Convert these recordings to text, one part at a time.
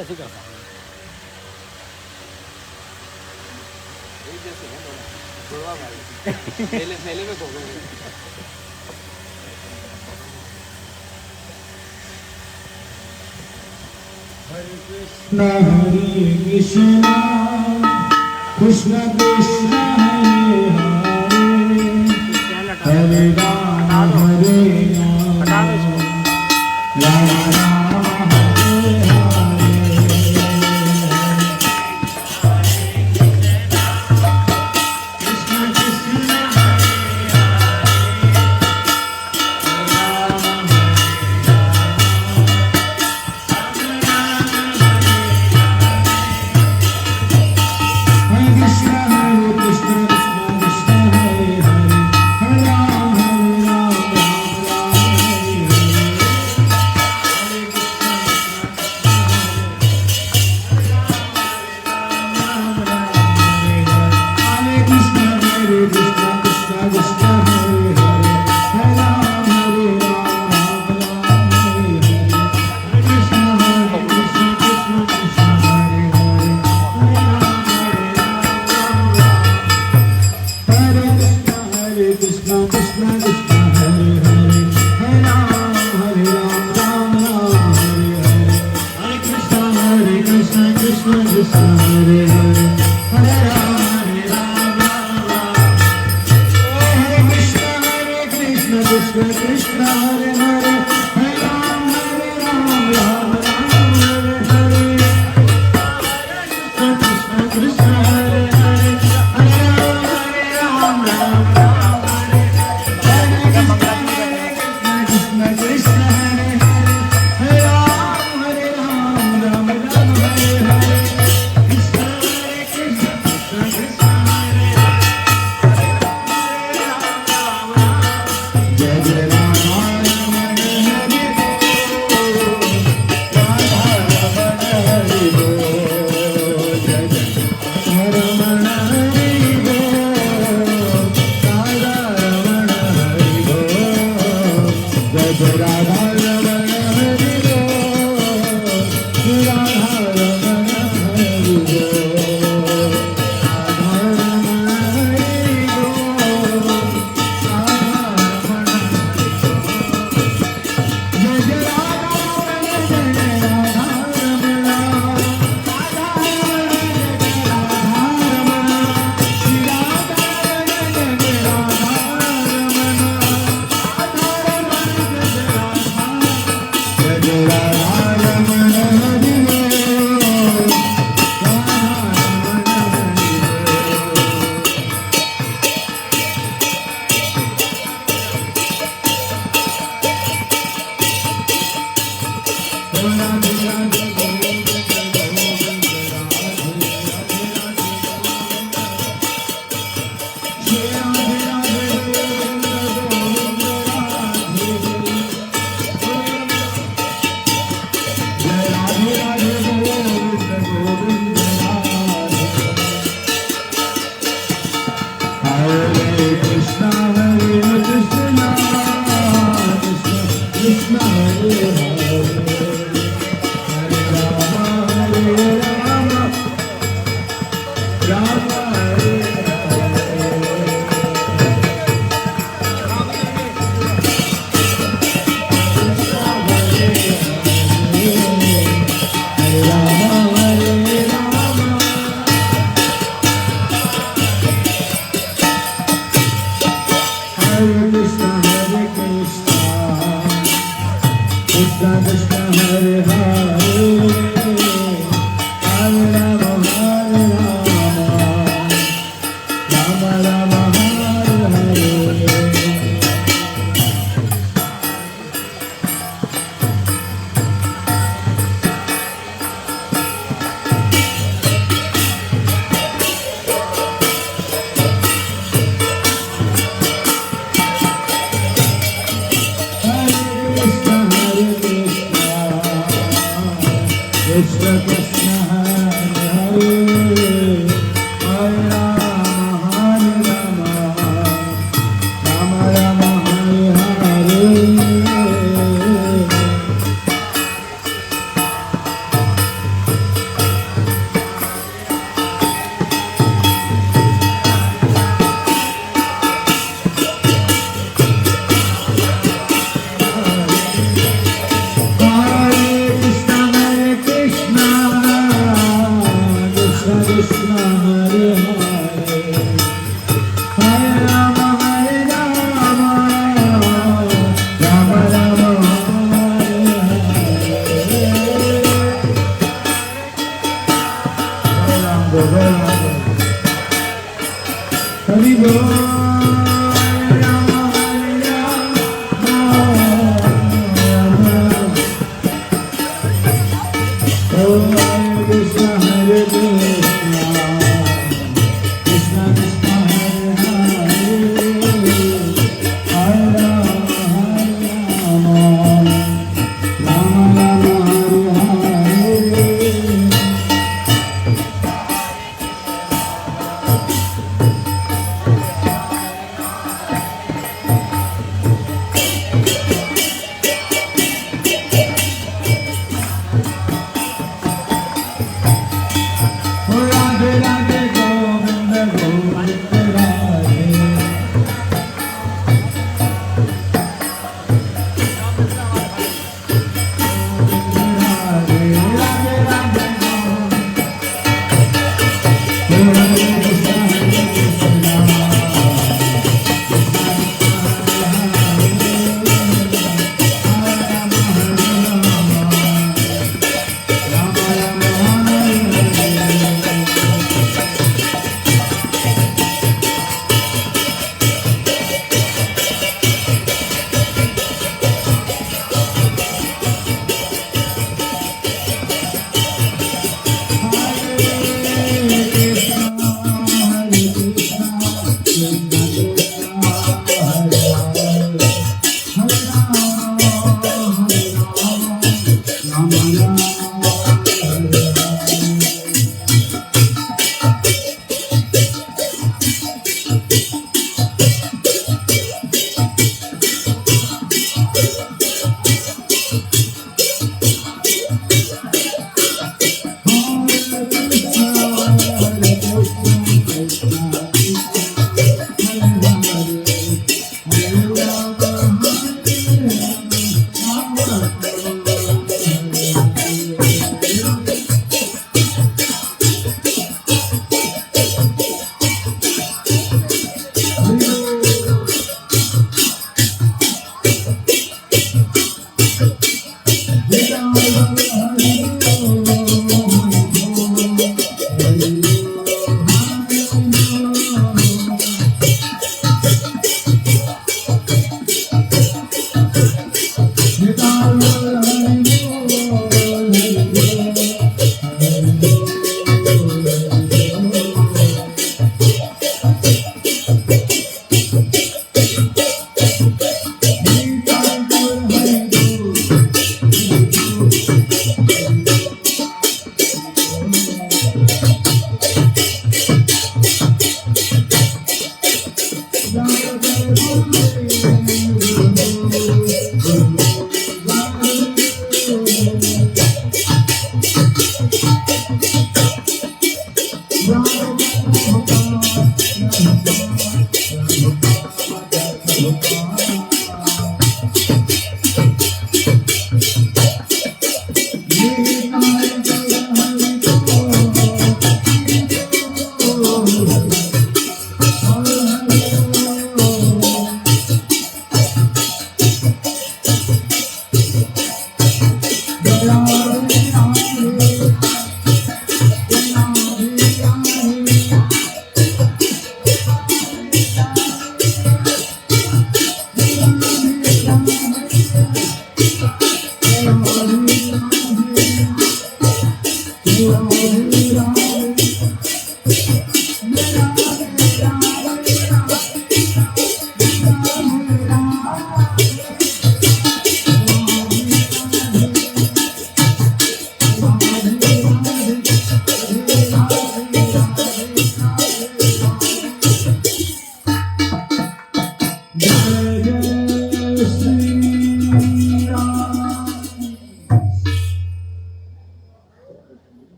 ऐसे करता थैले में घोंगे हरे कृष्ण कृष्ण कृष्ण हरे हरे राम राम राम हरे Krishna Krishna Hare Hare Hare Rama Rama Rama Hare Hare Hari Bol Rama Hare Rama Hare Krishna Hare Krishna Krishna Krishna Hare Hare Hare Rama Rama Rama Hare Hare Radhe Radhe Govinda Govinda Radhe Radhe Radhe Radhe Govinda Hare Krishna Hare Krishna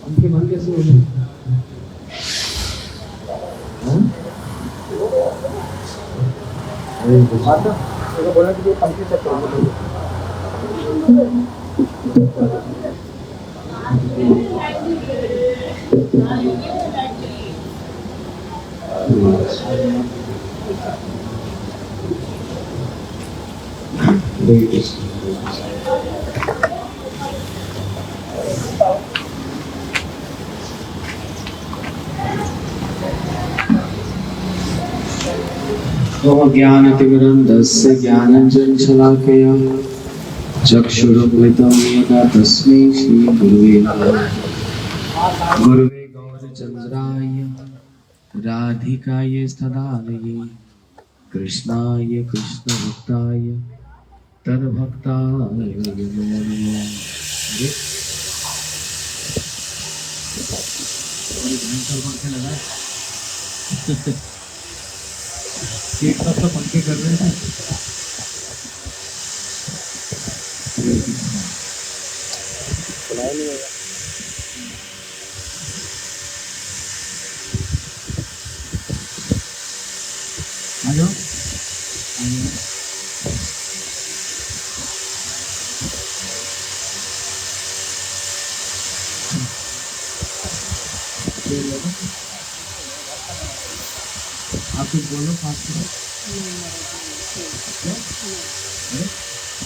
उनके मन कैसे हो गए? बोला कि पंखे check करो। ज्ञानतिमिरन्धस्य ज्ञानञ्जनशलाकया चक्षुरुन्मिलितं येन तस्मै श्रीगुरुवे नमः। गुरुवे गौरचन्द्राय राधिकाय तदालये कृष्णाय कृष्णभक्ताय तद्भक्ताय नमो नमः। एक साथ तो पंखे कर रहे हैं। आ जाओ, आ जाओ। आप कुछ बोलो फास्ट में।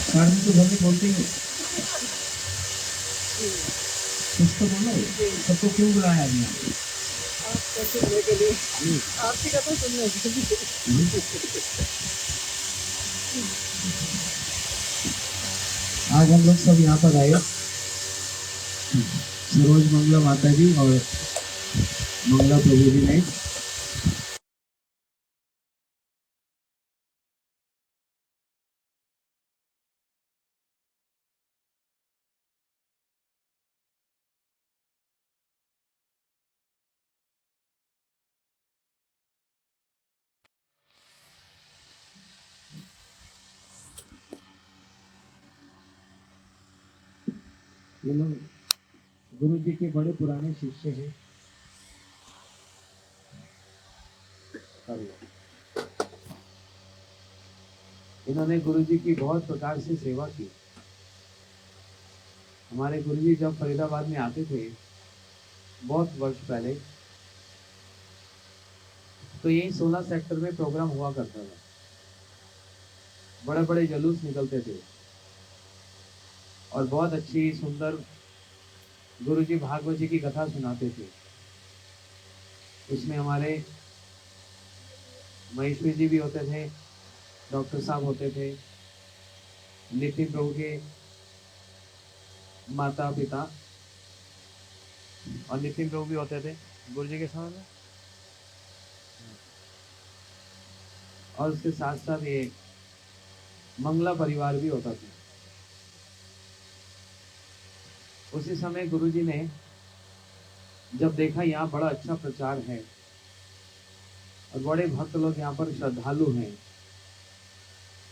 साथ में तो घर में बोलते ही कुछ तो बोलो। सबको क्यों बुलाया अभी आज हम लोग सब यहाँ पर आए। सरोज मंगला माता जी और मंगला प्रभु जी ने ये लोग गुरु जी के बड़े पुराने शिष्य हैं। इन्होंने गुरु जी की बहुत प्रकार से सेवा की। हमारे गुरु जी जब फरीदाबाद में आते थे बहुत वर्ष पहले, तो यही 16 सेक्टर में प्रोग्राम हुआ करता था। बड़े बड़े जुलूस निकलते थे और बहुत अच्छी सुंदर गुरु जी भागवत जी की कथा सुनाते थे। उसमें हमारे महेश्वरी जी भी होते थे, डॉक्टर साहब होते थे, नितिन प्रभु के माता पिता और नितिन प्रभु भी होते थे गुरु जी के सामने। और उसके साथ साथ ये मंगला परिवार भी होता था। उसी समय गुरुजी ने जब देखा यहाँ बड़ा अच्छा प्रचार है और बड़े भक्त लोग यहाँ पर श्रद्धालु हैं,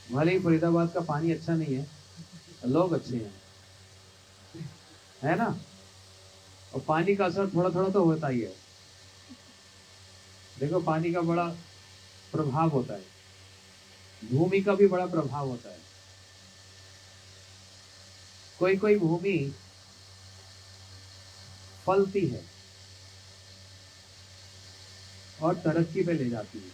भले ही फरीदाबाद का पानी अच्छा नहीं है, लोग अच्छे हैं, है ना। और पानी का असर थोड़ा थोड़ा तो होता ही है। देखो पानी का बड़ा प्रभाव होता है, भूमि का भी बड़ा प्रभाव होता है। कोई कोई भूमि फलती है और तरक्की पे ले जाती है।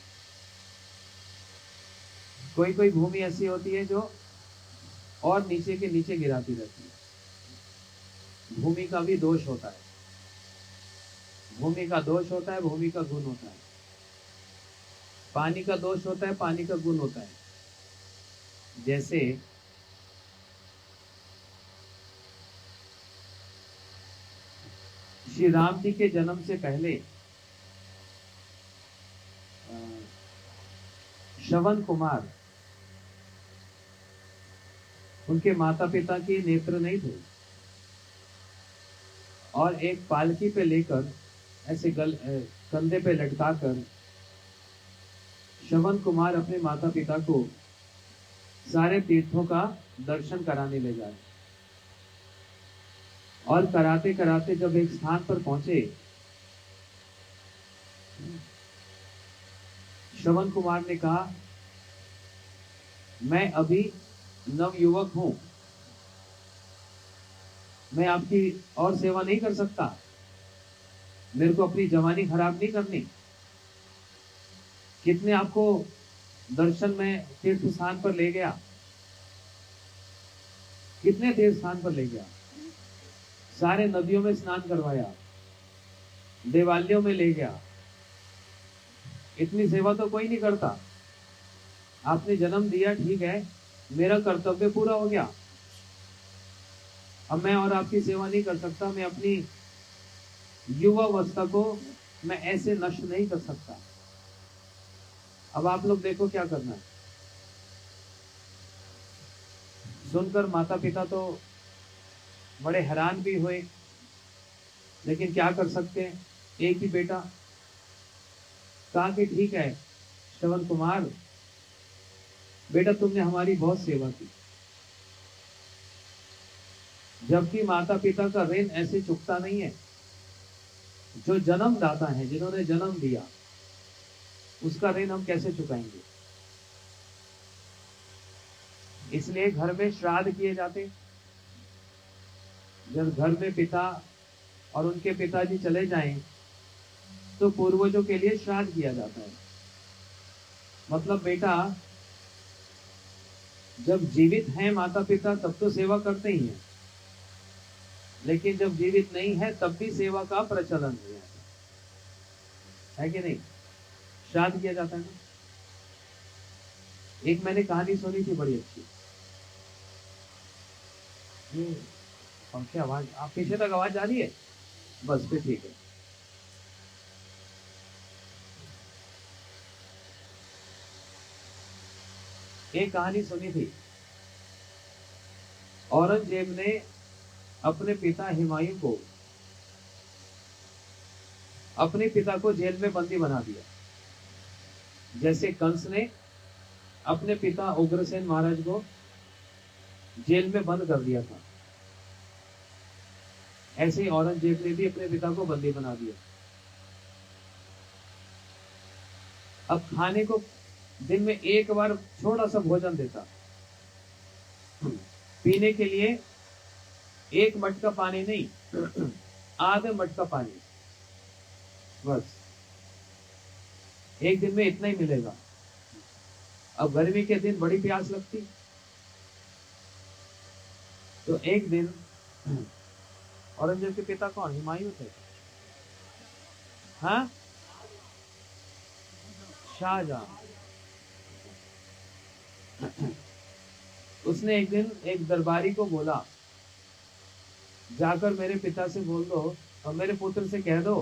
कोई कोई भूमि ऐसी होती है जो और नीचे के नीचे गिराती रहती है। भूमि का भी दोष होता है, भूमि का दोष होता है, भूमि का गुण होता है। पानी का दोष होता है, पानी का गुण होता है। जैसे श्री राम जी के जन्म से पहले श्रवण कुमार, उनके माता पिता के नेत्र नहीं थे, और एक पालकी पे लेकर ऐसे कंधे पे लटकाकर श्रवण कुमार अपने माता पिता को सारे तीर्थों का दर्शन कराने ले जाए। और कराते कराते जब एक स्थान पर पहुंचे, श्रवण कुमार ने कहा, मैं अभी नवयुवक हूं, मैं आपकी और सेवा नहीं कर सकता, मेरे को अपनी जवानी खराब नहीं करनी। कितने आपको दर्शन में तीर्थ स्थान पर ले गया, कितने तीर्थ स्थान पर ले गया, सारे नदियों में स्नान करवाया, देवालयों में ले गया, इतनी सेवा तो कोई नहीं करता। आपने जन्म दिया, ठीक है, मेरा कर्तव्य पूरा हो गया, अब मैं और आपकी सेवा नहीं कर सकता, मैं अपनी युवावस्था को मैं ऐसे नष्ट नहीं कर सकता। अब आप लोग देखो क्या करना है। सुनकर माता पिता तो बड़े हैरान भी हुए, लेकिन क्या कर सकते हैं, एक ही बेटा। कहा कि ठीक है श्रवण कुमार, बेटा तुमने हमारी बहुत सेवा की, जबकि माता पिता का ऋण ऐसे चुकता नहीं है। जो जन्मदाता है, जिन्होंने जन्म दिया, उसका ऋण हम कैसे चुकाएंगे। इसलिए घर में श्राद्ध किए जाते। जब घर में पिता और उनके पिताजी चले जाएं, तो पूर्वजों के लिए श्राद्ध किया जाता है। मतलब बेटा जब जीवित हैं माता पिता तब तो सेवा करते ही हैं, लेकिन जब जीवित नहीं है तब भी सेवा का प्रचलन हो जाता है कि नहीं। श्राद्ध किया जाता है ना। एक मैंने कहानी सुनी थी बड़ी अच्छी। ये पंखे आवाज, आप पीछे तक आवाज आ रही है, बस फिर ठीक है। एक कहानी सुनी थी। औरंगजेब ने अपने पिता हुमायूं को, अपने पिता को जेल में बंदी बना दिया, जैसे कंस ने अपने पिता उग्रसेन महाराज को जेल में बंद कर दिया था, ऐसे ही औरंगजेब ने भी अपने पिता को बंदी बना दिया। अब खाने को दिन में एक बार छोटा सा भोजन देता, पीने के लिए एक मटका पानी नहीं, आधे मटका पानी, बस एक दिन में इतना ही मिलेगा। अब गर्मी के दिन बड़ी प्यास लगती, तो एक दिन औरंगजेब के पिता कौन, हुमायूं थे, हाँ, शाहजहां। उसने एक दिन एक दरबारी को बोला, जाकर मेरे पिता से बोल दो और मेरे पुत्र से कह दो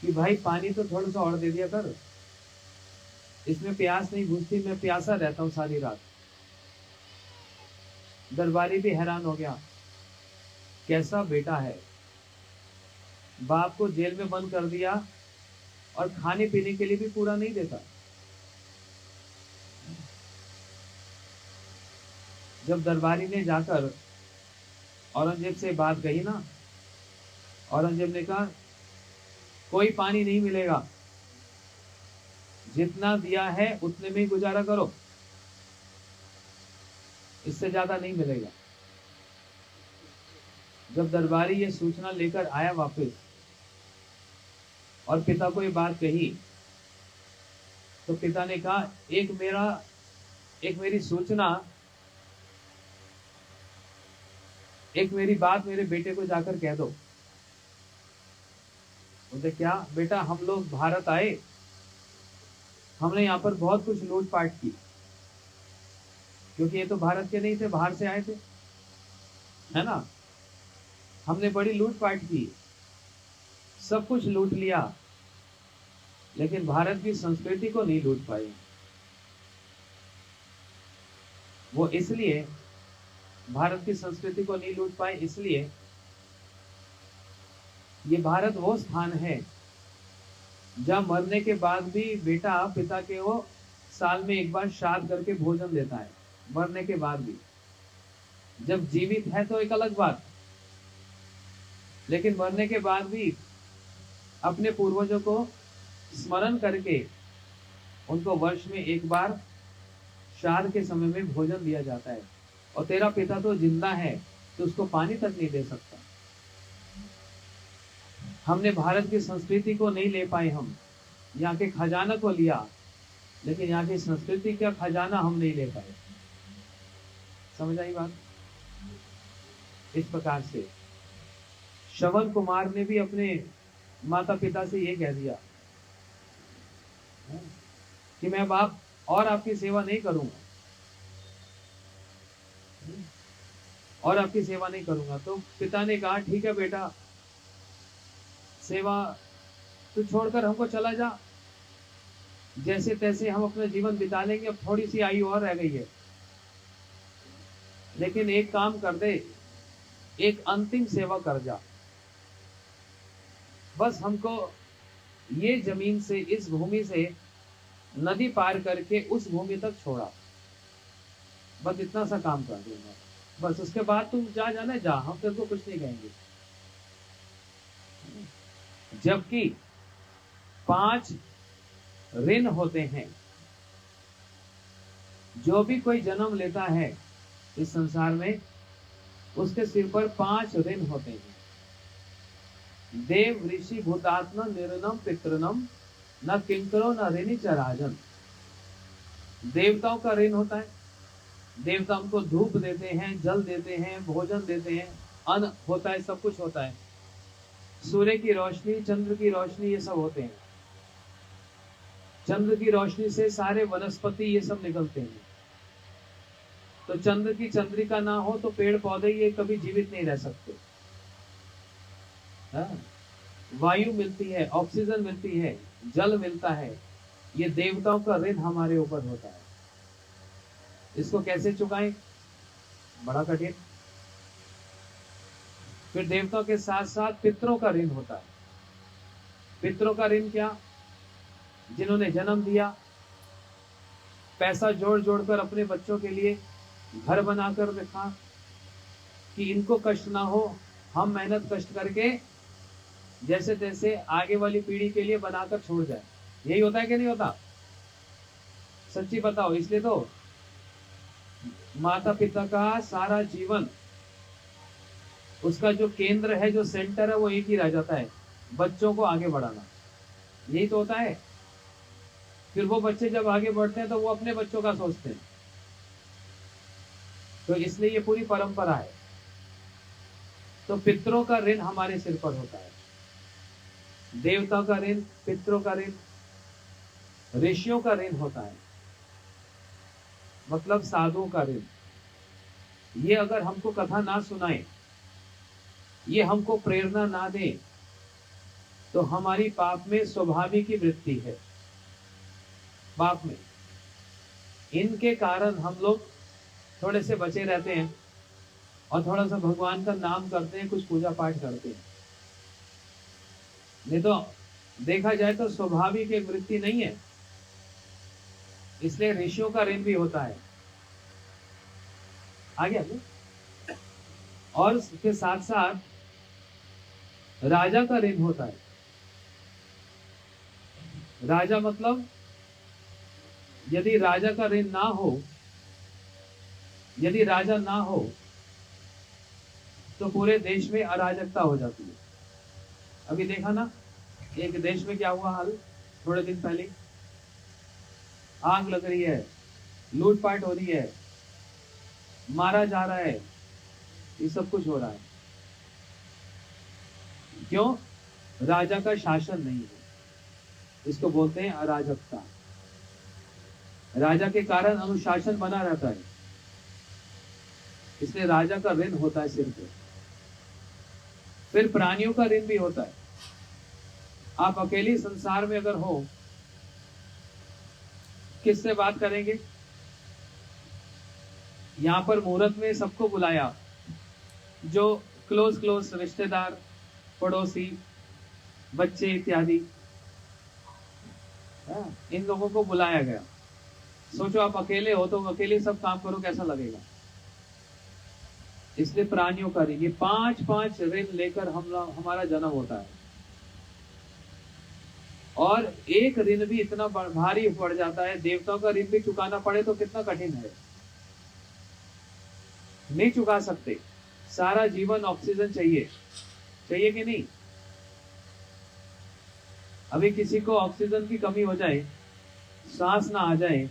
कि भाई पानी तो थोड़ा सा और दे दिया कर, इसमें प्यास नहीं बुझती, मैं प्यासा रहता हूं सारी रात। दरबारी भी हैरान हो गया, कैसा बेटा है, बाप को जेल में बंद कर दिया और खाने पीने के लिए भी पूरा नहीं देता। जब दरबारी ने जाकर औरंगजेब से बात कही ना, औरंगजेब ने कहा कोई पानी नहीं मिलेगा, जितना दिया है उतने में ही गुजारा करो, इससे ज्यादा नहीं मिलेगा। जब दरबारी ये सूचना लेकर आया वापस और पिता को ये बात कही, तो पिता ने कहा एक मेरी सूचना एक मेरी बात मेरे बेटे को जाकर कह दो। बोलते क्या बेटा, हम लोग भारत आए, हमने यहाँ पर बहुत कुछ लूटपाट की, क्योंकि ये तो भारत के नहीं थे, बाहर से आए थे, है ना। हमने बड़ी लूटपाट की, सब कुछ लूट लिया, लेकिन भारत की संस्कृति को नहीं लूट पाए। वो इसलिए भारत की संस्कृति को नहीं लूट पाए, इसलिए ये भारत वो स्थान है जहां मरने के बाद भी बेटा पिता के वो साल में एक बार श्राद्ध करके भोजन देता है, मरने के बाद भी। जब जीवित है तो एक अलग बात, लेकिन मरने के बाद भी अपने पूर्वजों को स्मरण करके उनको वर्ष में एक बार श्राद्ध के समय में भोजन दिया जाता है। और तेरा पिता तो जिंदा है, तो उसको पानी तक नहीं दे सकता। हमने भारत की संस्कृति को नहीं ले पाए, हम यहाँ के खजाना को लिया, लेकिन यहाँ की संस्कृति का खजाना हम नहीं ले पाए। समझ आई बात? इस प्रकार से श्रवण कुमार ने भी अपने माता पिता से ये कह दिया कि मैं बाप और आपकी सेवा नहीं करूंगा, और आपकी सेवा नहीं करूंगा। तो पिता ने कहा ठीक है बेटा, सेवा तू छोड़कर हमको चला जा, जैसे तैसे हम अपना जीवन बिता लेंगे, अब थोड़ी सी आयु और रह गई है, लेकिन एक काम कर दे, एक अंतिम सेवा कर जा। बस हमको ये जमीन से, इस भूमि से नदी पार करके उस भूमि तक छोड़ा, बस इतना सा काम कर देना, बस उसके बाद तुम जा जाना, जा, हम तेरे को कुछ नहीं कहेंगे। जबकि 5 ऋण होते हैं। जो भी कोई जन्म लेता है इस संसार में, उसके सिर पर 5 ऋण होते हैं। देव ऋषि भूतात्मा निर्णम पितृनम न किंकरो न ऋणी च राजन। देवताओं का ऋण होता है, देवता हमको धूप देते हैं, जल देते हैं, भोजन देते हैं, अन्न होता है, सब कुछ होता है। सूर्य की रोशनी, चंद्र की रोशनी, ये सब होते हैं। चंद्र की रोशनी से सारे वनस्पति ये सब निकलते हैं। तो चंद्र की चंद्रिका ना हो तो पेड़ पौधे ये कभी जीवित नहीं रह सकते। वायु मिलती है, ऑक्सीजन मिलती है, जल मिलता है, ये देवताओं का ऋण हमारे ऊपर होता है। इसको कैसे चुकाएं? बड़ा कठिन। फिर देवताओं के साथ साथ पितरों का ऋण होता है। पितरों का ऋण क्या? जिन्होंने जन्म दिया, पैसा जोड़ जोड़ कर अपने बच्चों के लिए घर बनाकर रखा कि इनको कष्ट ना हो, हम मेहनत कष्ट करके जैसे तैसे आगे वाली पीढ़ी के लिए बनाकर छोड़ जाए। यही होता है कि नहीं होता? सच्ची बताओ। इसलिए तो माता पिता का सारा जीवन, उसका जो केंद्र है, जो सेंटर है, वो एक ही रह जाता है, बच्चों को आगे बढ़ाना। यही तो होता है। फिर वो बच्चे जब आगे बढ़ते हैं तो वो अपने बच्चों का सोचते हैं। तो इसलिए ये पूरी परंपरा है। तो पितरों का ऋण हमारे सिर पर होता है। देवता का ऋण, पितरों का ऋण, ऋषियों का ऋण होता है, मतलब साधुओं का ऋण। ये अगर हमको कथा ना सुनाए, ये हमको प्रेरणा ना दे, तो हमारी पाप में स्वाभाविक की वृत्ति है। पाप में इनके कारण हम लोग थोड़े से बचे रहते हैं और थोड़ा सा भगवान का नाम करते हैं, कुछ पूजा पाठ करते हैं। नहीं तो देखा जाए तो स्वाभाविक एक वृत्ति नहीं है। इसलिए ऋषियों का ऋण भी होता है। आगे और उसके साथ साथ राजा का ऋण होता है। राजा मतलब यदि राजा का ऋण ना हो, यदि राजा ना हो तो पूरे देश में अराजकता हो जाती है। अभी देखा ना, एक देश में क्या हुआ हाल थोड़े दिन पहले? आग लग रही है, लूटपाट हो रही है, मारा जा रहा है, ये सब कुछ हो रहा है। क्यों? राजा का शासन नहीं है, इसको बोलते हैं अराजकता। राजा के कारण अनुशासन बना रहता है, इसलिए राजा का ऋण होता है सिर पे। फिर प्राणियों का ऋण भी होता है। आप अकेले संसार में अगर हो, किससे बात करेंगे? यहां पर मुहूर्त में सबको बुलाया, जो क्लोज रिश्तेदार, पड़ोसी, बच्चे इत्यादि, इन लोगों को बुलाया गया। सोचो आप अकेले हो तो अकेले सब काम करो, कैसा लगेगा? इसलिए प्राणियों का ऋण, ये 5-5 ऋण लेकर हमारा जन्म होता है। और एक ऋण भी इतना भारी पड़ जाता है, देवताओं का ऋण भी चुकाना पड़े तो कितना कठिन है, नहीं चुका सकते। सारा जीवन ऑक्सीजन चाहिए, चाहिए कि नहीं? अभी किसी को ऑक्सीजन की कमी हो जाए, सांस ना आ जाए,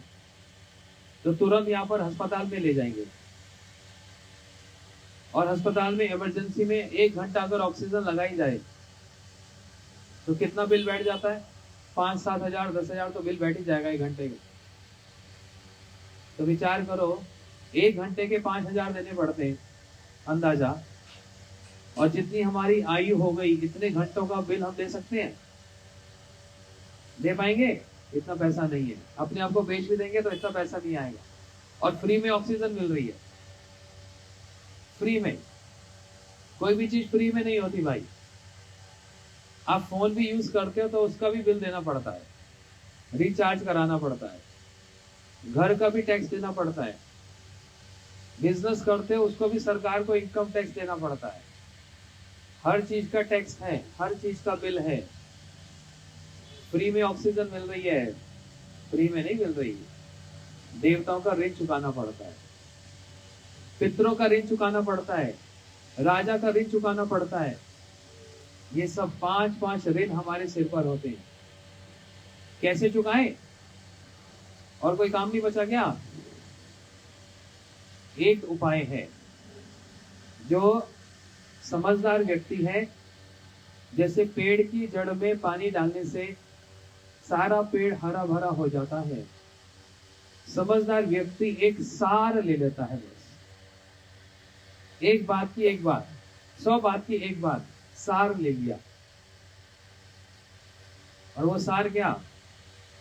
तो तुरंत यहां पर अस्पताल में ले जाएंगे। और अस्पताल में इमरजेंसी में 1 घंटा अगर ऑक्सीजन लगाई जाए तो कितना बिल बैठ जाता है? 5-7 हजार, 10 हजार तो बिल बैठ ही जाएगा 1 घंटे का। तो विचार करो, 1 घंटे के 5 हजार देने पड़ते हैं अंदाजा, और जितनी हमारी आयु हो गई, इतने घंटों का बिल हम दे सकते हैं? दे पाएंगे? इतना पैसा नहीं है। अपने आप को बेच भी देंगे तो इतना पैसा नहीं आएगा। और फ्री में ऑक्सीजन मिल रही है, फ्री में। कोई भी चीज फ्री में नहीं होती भाई। आप फोन भी यूज करते हो तो उसका भी बिल देना पड़ता है, रिचार्ज कराना पड़ता है, घर का भी टैक्स देना पड़ता है। बिजनेस करते हो उसको भी सरकार को इनकम टैक्स देना पड़ता है। हर चीज का टैक्स है, हर चीज का बिल है। फ्री में ऑक्सीजन मिल रही है? फ्री में नहीं मिल रही। देवताओं का ऋण चुकाना पड़ता है, पितरों का ऋण चुकाना पड़ता है, राजा का ऋण चुकाना पड़ता है। ये सब 5-5 ऋण हमारे सिर पर होते हैं। कैसे चुकाएं? और कोई काम नहीं बचा क्या? एक उपाय है, जो समझदार व्यक्ति है, जैसे पेड़ की जड़ में पानी डालने से सारा पेड़ हरा भरा हो जाता है, समझदार व्यक्ति एक सार ले लेता है। बस एक बात की एक बात, 100 बात की एक बात, सार ले लिया। और वो सार क्या?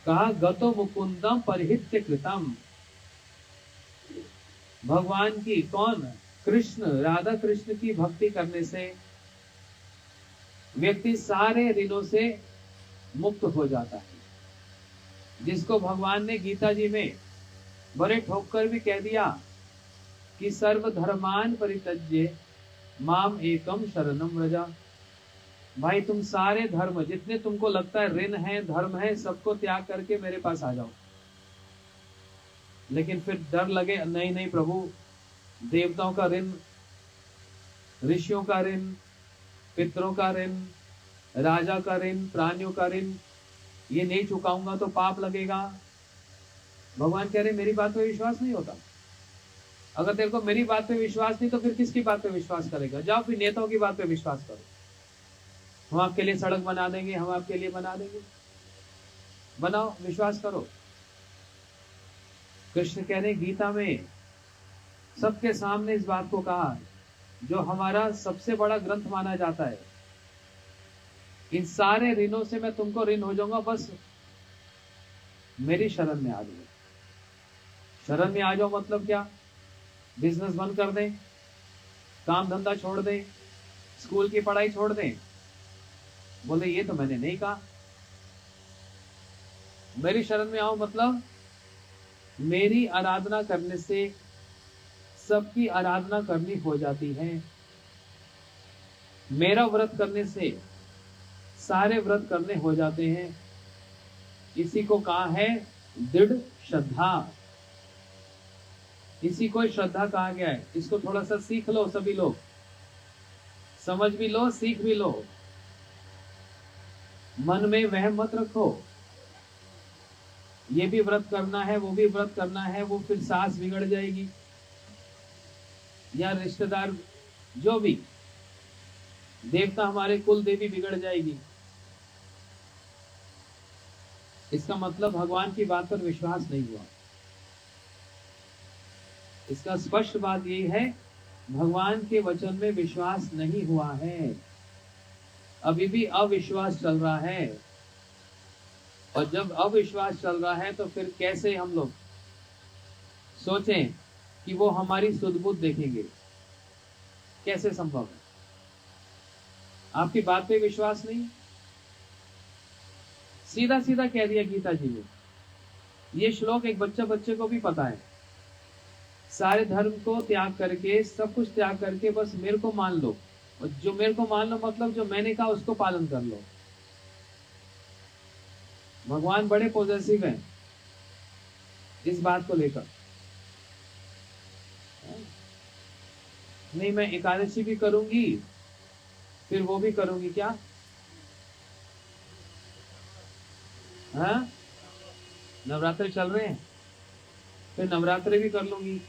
कहा गतो मुकुंदम परिहित्य कृतम। भगवान की, कौन? कृष्ण, राधा कृष्ण की भक्ति करने से व्यक्ति सारे ऋणों से मुक्त हो जाता है। जिसको भगवान ने गीता जी में बड़े ठोक कर भी कह दिया कि सर्व धर्मान परित्यज्य माम एकम शरणम व्रजा। भाई तुम सारे धर्म, जितने तुमको लगता है ऋण है, धर्म है, सबको त्याग करके मेरे पास आ जाओ। लेकिन फिर डर लगे, नहीं नहीं प्रभु, देवताओं का ऋण, ऋषियों का ऋण, पितरों का ऋण, राजा का ऋण, प्राणियों का ऋण, ये नहीं चुकाऊंगा तो पाप लगेगा। भगवान कह रहे मेरी बात पे विश्वास नहीं होता। अगर तेरे को मेरी बात पे विश्वास नहीं तो फिर किसकी बात पे विश्वास करेगा? जाओ फिर नेताओं की बात पे विश्वास करो। हम आपके लिए सड़क बना देंगे, हम आपके लिए बना देंगे, बनाओ, विश्वास करो। कृष्ण कह रहे गीता में सबके सामने इस बात को कहा, जो हमारा सबसे बड़ा ग्रंथ माना जाता है। इन सारे ऋणों से मैं तुमको ऋण हो जाऊंगा, बस मेरी शरण में आ जाओ। शरण में आ जाओ मतलब क्या? बिजनेस बंद कर दें, काम धंधा छोड़ दें, स्कूल की पढ़ाई छोड़ दें? बोले ये तो मैंने नहीं कहा। मेरी शरण में आओ मतलब मेरी आराधना करने से सबकी आराधना करनी हो जाती है। मेरा व्रत करने से सारे व्रत करने हो जाते हैं। इसी को कहा है दृढ़ श्रद्धा। इसी को श्रद्धा कहा गया है। इसको थोड़ा सा सीख लो सभी लोग, समझ भी लो, सीख भी लो। मन में वह मत रखो ये भी व्रत करना है, वो भी व्रत करना है, वो फिर सास बिगड़ जाएगी या रिश्तेदार जो भी देवता, हमारे कुल देवी बिगड़ जाएगी, इसका मतलब भगवान की बात पर विश्वास नहीं हुआ। इसका स्पष्ट बात यही है, भगवान के वचन में विश्वास नहीं हुआ है, अभी भी अविश्वास चल रहा है। और जब अविश्वास चल रहा है तो फिर कैसे हम लोग सोचें कि वो हमारी सुध-बुध देखेंगे? कैसे संभव है? आपकी बात पे विश्वास नहीं, सीधा सीधा कह दिया गीता जी ने। ये श्लोक एक बच्चे को भी पता है। सारे धर्म को त्याग करके, सब कुछ त्याग करके बस मेरे को मान लो, और जो मेरे को मान लो मतलब जो मैंने कहा उसको पालन कर लो। भगवान बड़े पॉजिटिव हैं इस बात को लेकर। नहीं, मैं एकादशी भी करूंगी, फिर वो भी करूंगी क्या? हाँ, नवरात्र चल रहे हैं, फिर नवरात्र भी कर लूंगी।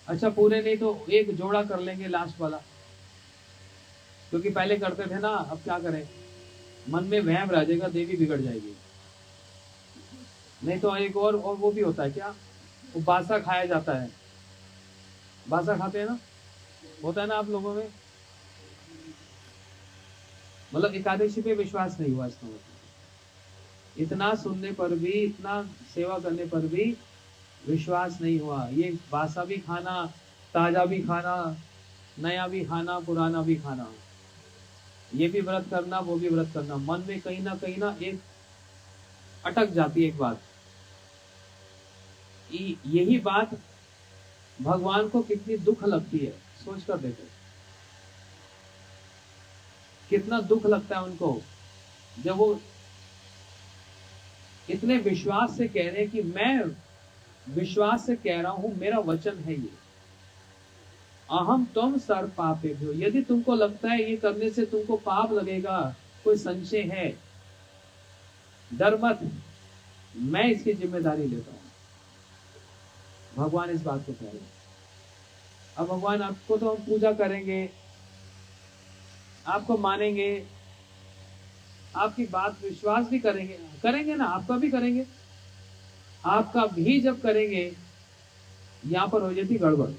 अच्छा, पूरे नहीं तो एक जोड़ा कर लेंगे लास्ट वाला, क्योंकि पहले करते थे ना, अब क्या करें, मन में वहम रह जाएगा, देवी बिगड़ जाएगी। नहीं तो एक और वो भी होता है क्या, वो बासा खाया जाता है, बासा खाते हैं ना, होता है ना आप लोगों में। मतलब एकादशी पे विश्वास नहीं हुआ इसका मतलब। इतना सुनने पर भी, इतना सेवा करने पर भी विश्वास नहीं हुआ। ये बासा भी खाना, ताजा भी खाना, नया भी खाना, पुराना भी खाना, ये भी व्रत करना, वो भी व्रत करना, मन में कहीं ना एक अटक जाती है एक बात। यही बात भगवान को कितनी दुख लगती है, सोच कर देखो, कितना दुख लगता है उनको जब वो इतने विश्वास से कह रहे हैं कि मैं विश्वास से कह रहा हूं, मेरा वचन है ये, अहम तुम सर्व पापेभ्यो। यदि तुमको लगता है ये करने से तुमको पाप लगेगा, कोई संशय है, डर मत, मैं इसकी जिम्मेदारी लेता हूं। भगवान इस बात को कह रहे हैं। अब भगवान आपको तो हम पूजा करेंगे, आपको मानेंगे, आपकी बात विश्वास भी करेंगे ना, आपका भी करेंगे। आपका भी जब करेंगे, यहां पर हो जाती गड़बड़।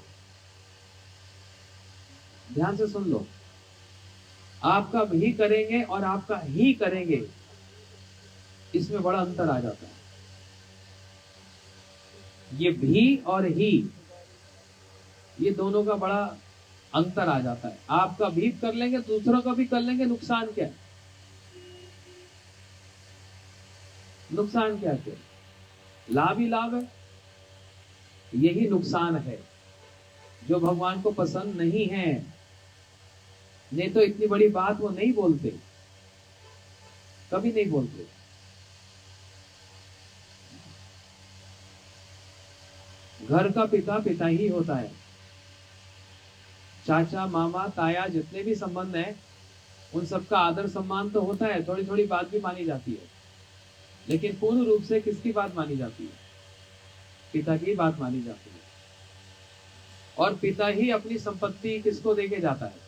ध्यान से सुन लो, आपका भी करेंगे और आपका ही करेंगे, इसमें बड़ा अंतर आ जाता है। ये भी और ही, ये दोनों का बड़ा अंतर आ जाता है। आपका भी कर लेंगे, दूसरों का भी कर लेंगे, नुकसान क्या है? नुकसान क्या है? लाभ ही लाभ है। यही नुकसान है जो भगवान को पसंद नहीं है। नहीं तो इतनी बड़ी बात वो नहीं बोलते, कभी नहीं बोलते। घर का पिता पिता ही होता है। चाचा, मामा, ताया, जितने भी संबंध हैं, उन सबका आदर सम्मान तो होता है, थोड़ी थोड़ी बात भी मानी जाती है, लेकिन पूर्ण रूप से किसकी बात मानी जाती है? पिता की बात मानी जाती है। और पिता ही अपनी संपत्ति किसको देके जाता है?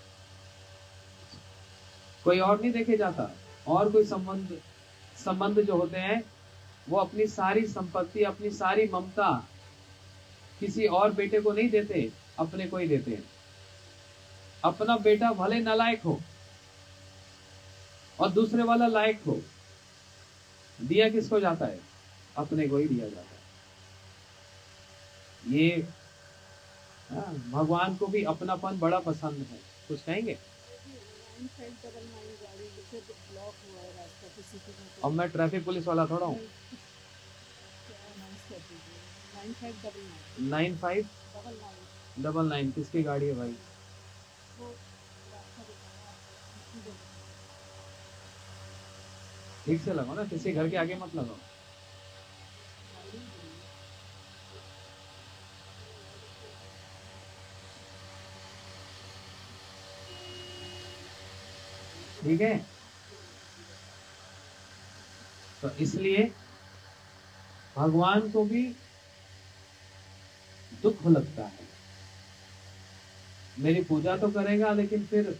कोई और नहीं देके जाता। और कोई संबंध जो होते हैं, वो अपनी सारी संपत्ति, अपनी सारी ममता किसी और बेटे को नहीं देते, अपने को ही देते हैं। अपना बेटा भले नालायक हो और दूसरे वाला लायक हो, दिया किसको जाता है? अपने को ही दिया जाता है। ये भगवान को भी अपनापन बड़ा पसंद है। कुछ कहेंगे? अब मैं ट्रैफिक पुलिस वाला थोड़ा हूँ। 9599 किसकी गाड़ी है भाई? ठीक से लगाओ ना, किसी घर के आगे मत लगाओ। ठीक है, तो इसलिए भगवान को भी दुख लगता है मेरी पूजा तो करेगा लेकिन फिर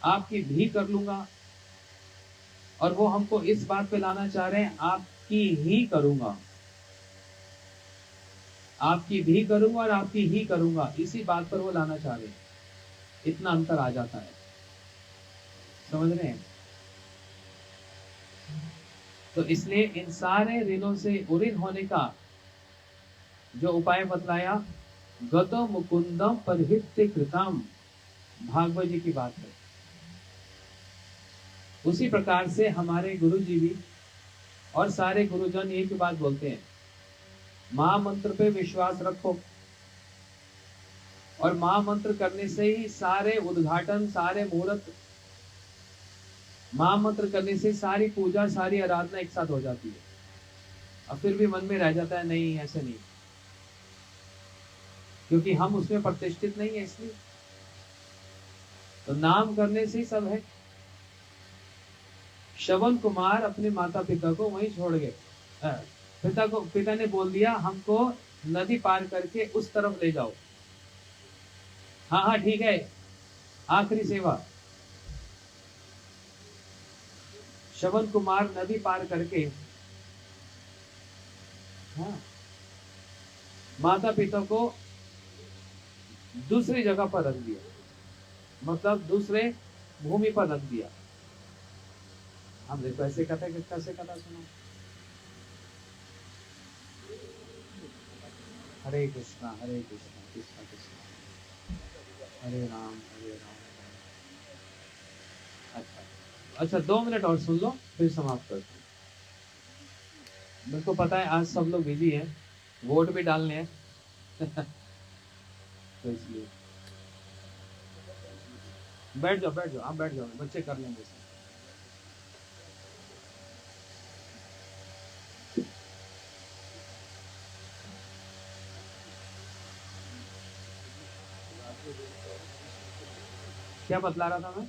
आपकी भी कर लूंगा। और वो हमको इस बात पे लाना चाह रहे हैं, आपकी ही करूंगा, आपकी भी करूंगा और आपकी ही करूंगा, इसी बात पर वो लाना चाह रहे हैं। इतना अंतर आ जाता है, समझ रहे हैं? तो इसलिए इन सारे ऋणों से उऋण होने का जो उपाय बतलाया, गतो मुकुंदम परिहित्य कृतम, भागवत जी की बात है। उसी प्रकार से हमारे गुरु जी भी और सारे गुरुजन एक ही बात बोलते हैं, महामंत्र पे विश्वास रखो। और महामंत्र करने से ही सारे उद्घाटन, सारे मुहूर्त, महामंत्र करने से सारी पूजा, सारी आराधना एक साथ हो जाती है। अब फिर भी मन में रह जाता है, नहीं ऐसे नहीं, क्योंकि हम उसमें प्रतिष्ठित नहीं है, इसलिए तो नाम करने से ही सब है। श्रवण कुमार अपने माता पिता को वहीं छोड़ गए। पिता ने बोल दिया हमको नदी पार करके उस तरफ ले जाओ। हाँ हाँ ठीक है, आखिरी सेवा। श्रवण कुमार नदी पार करके, हाँ, माता पिता को दूसरी जगह पर रख दिया, मतलब दूसरे भूमि पर रख दिया। हम देखो ऐसे कथा, कैसे कथा सुनो। हरे कृष्णा कृष्णा कृष्णा हरे राम हरे राम। अच्छा 2 मिनट और सुन लो, फिर समाप्त करते हैं। मेरे को पता है आज सब लोग बिजी हैं, वोट भी डालने हैं तो इसलिए बैठ जाओ, आप बैठ जाओ, बच्चे कर लेंगे सब। क्या बतला रहा था मैं?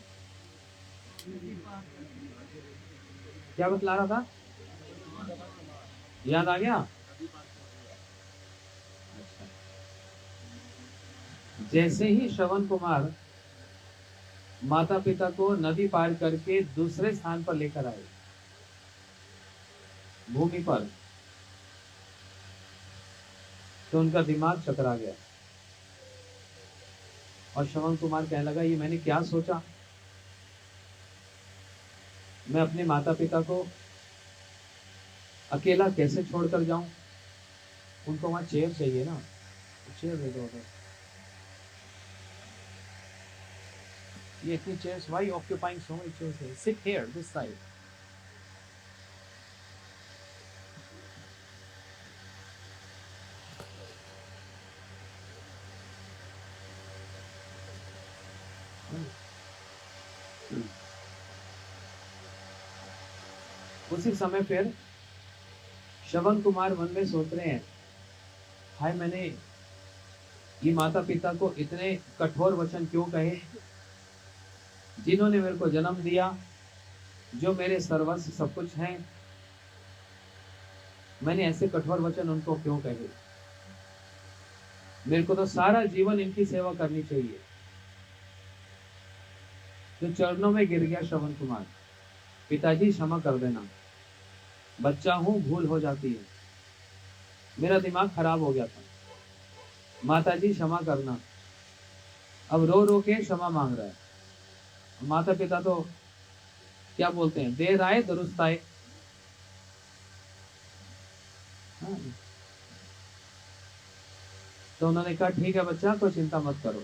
क्या बतला रहा था? याद आ गया? अच्छा। जैसे ही श्रवण कुमार माता पिता को नदी पार करके दूसरे स्थान पर लेकर आए, भूमि पर, तो उनका दिमाग चकरा गया और श्रवण कुमार कहने लगा, ये मैंने क्या सोचा, मैं अपने माता पिता को अकेला कैसे छोड़कर जाऊं? उनको वहां चेयर चाहिए ना, चेयर दे दो उधर। ये इतनी chairs, why occupying so many chairs? Sit here this side. उसी समय फिर श्रवण कुमार मन में सोच रहे हैं, हाय मैंने ये माता पिता को इतने कठोर वचन क्यों कहे, जिन्होंने मेरे को जन्म दिया, जो मेरे सर्वस्व सब कुछ हैं, मैंने ऐसे कठोर वचन उनको क्यों कहे? मेरे को तो सारा जीवन इनकी सेवा करनी चाहिए। तो चरणों में गिर गया श्रवण कुमार, पिताजी क्षमा कर देना, बच्चा हूं, भूल हो जाती है, मेरा दिमाग खराब हो गया था, माताजी क्षमा करना। अब रो रो के क्षमा मांग रहा है। माता पिता तो क्या बोलते हैं, देर आए दुरुस्त आए। हाँ। तो उन्होंने कहा ठीक है बच्चा, कोई चिंता मत करो।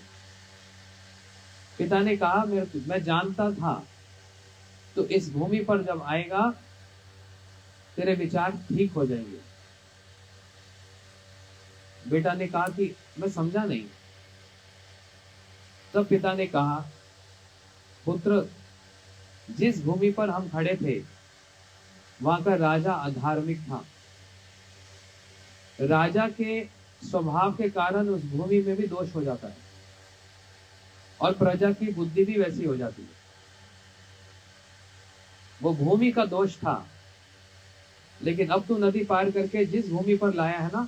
पिता ने कहा मैं जानता था तो इस भूमि पर जब आएगा तेरे विचार ठीक हो जाएंगे। बेटा ने कहा कि मैं समझा नहीं। तब पिता ने कहा, पुत्र, जिस भूमि पर हम खड़े थे वहां का राजा अधार्मिक था। राजा के स्वभाव के कारण उस भूमि में भी दोष हो जाता है और प्रजा की बुद्धि भी वैसी हो जाती है। वो भूमि का दोष था, लेकिन अब तू नदी पार करके जिस भूमि पर लाया है ना,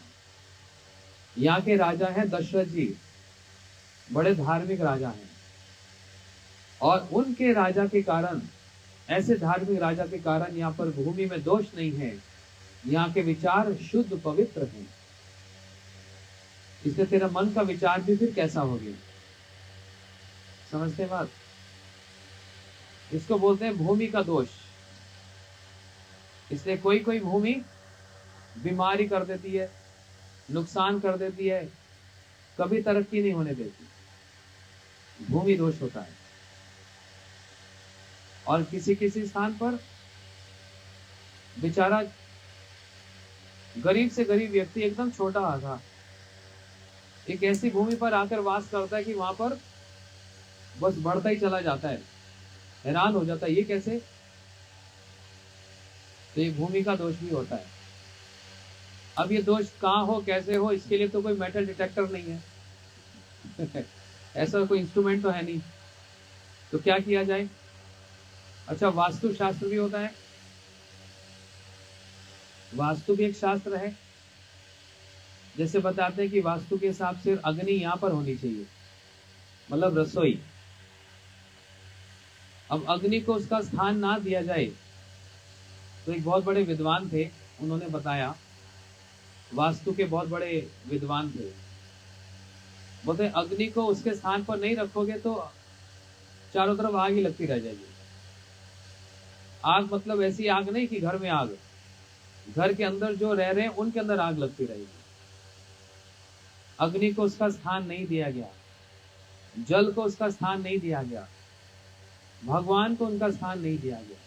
यहाँ के राजा है दशरथ जी। बड़े धार्मिक राजा हैं, और उनके राजा के कारण, ऐसे धार्मिक राजा के कारण यहाँ पर भूमि में दोष नहीं है, यहाँ के विचार शुद्ध पवित्र हैं। इसलिए तेरा मन का विचार भी फिर कैसा हो गया, समझते बात? इसको बोलते हैं भूमि का दोष। इसलिए कोई कोई भूमि बीमारी कर देती है, नुकसान कर देती है, कभी तरक्की नहीं होने देती, भूमि दोष होता है। और किसी किसी स्थान पर बेचारा गरीब से गरीब व्यक्ति एकदम छोटा था, एक ऐसी भूमि पर आकर वास करता है कि वहां पर बस बढ़ता ही चला जाता है, हैरान हो जाता है ये कैसे। तो ये भूमि का दोष भी होता है। अब ये दोष कहाँ हो, कैसे हो, इसके लिए तो कोई मेटल डिटेक्टर नहीं है ऐसा कोई इंस्ट्रूमेंट तो है नहीं, तो क्या किया जाए? अच्छा, वास्तु शास्त्र भी होता है, वास्तु भी एक शास्त्र है। जैसे बताते हैं कि वास्तु के हिसाब से अग्नि यहां पर होनी चाहिए, मतलब रसोई। अब अग्नि को उसका स्थान ना दिया जाए, तो एक बहुत बड़े विद्वान थे, उन्होंने बताया, वास्तु के बहुत बड़े विद्वान थे, बोलते अग्नि को उसके स्थान पर नहीं रखोगे तो चारों तरफ आग ही लगती रह जाएगी। आग मतलब ऐसी आग नहीं कि घर में आग, घर के अंदर जो रह रहे हैं उनके अंदर आग लगती रहेगी। अग्नि को उसका स्थान नहीं दिया गया, जल को उसका स्थान नहीं दिया गया, भगवान को उनका स्थान नहीं दिया गया।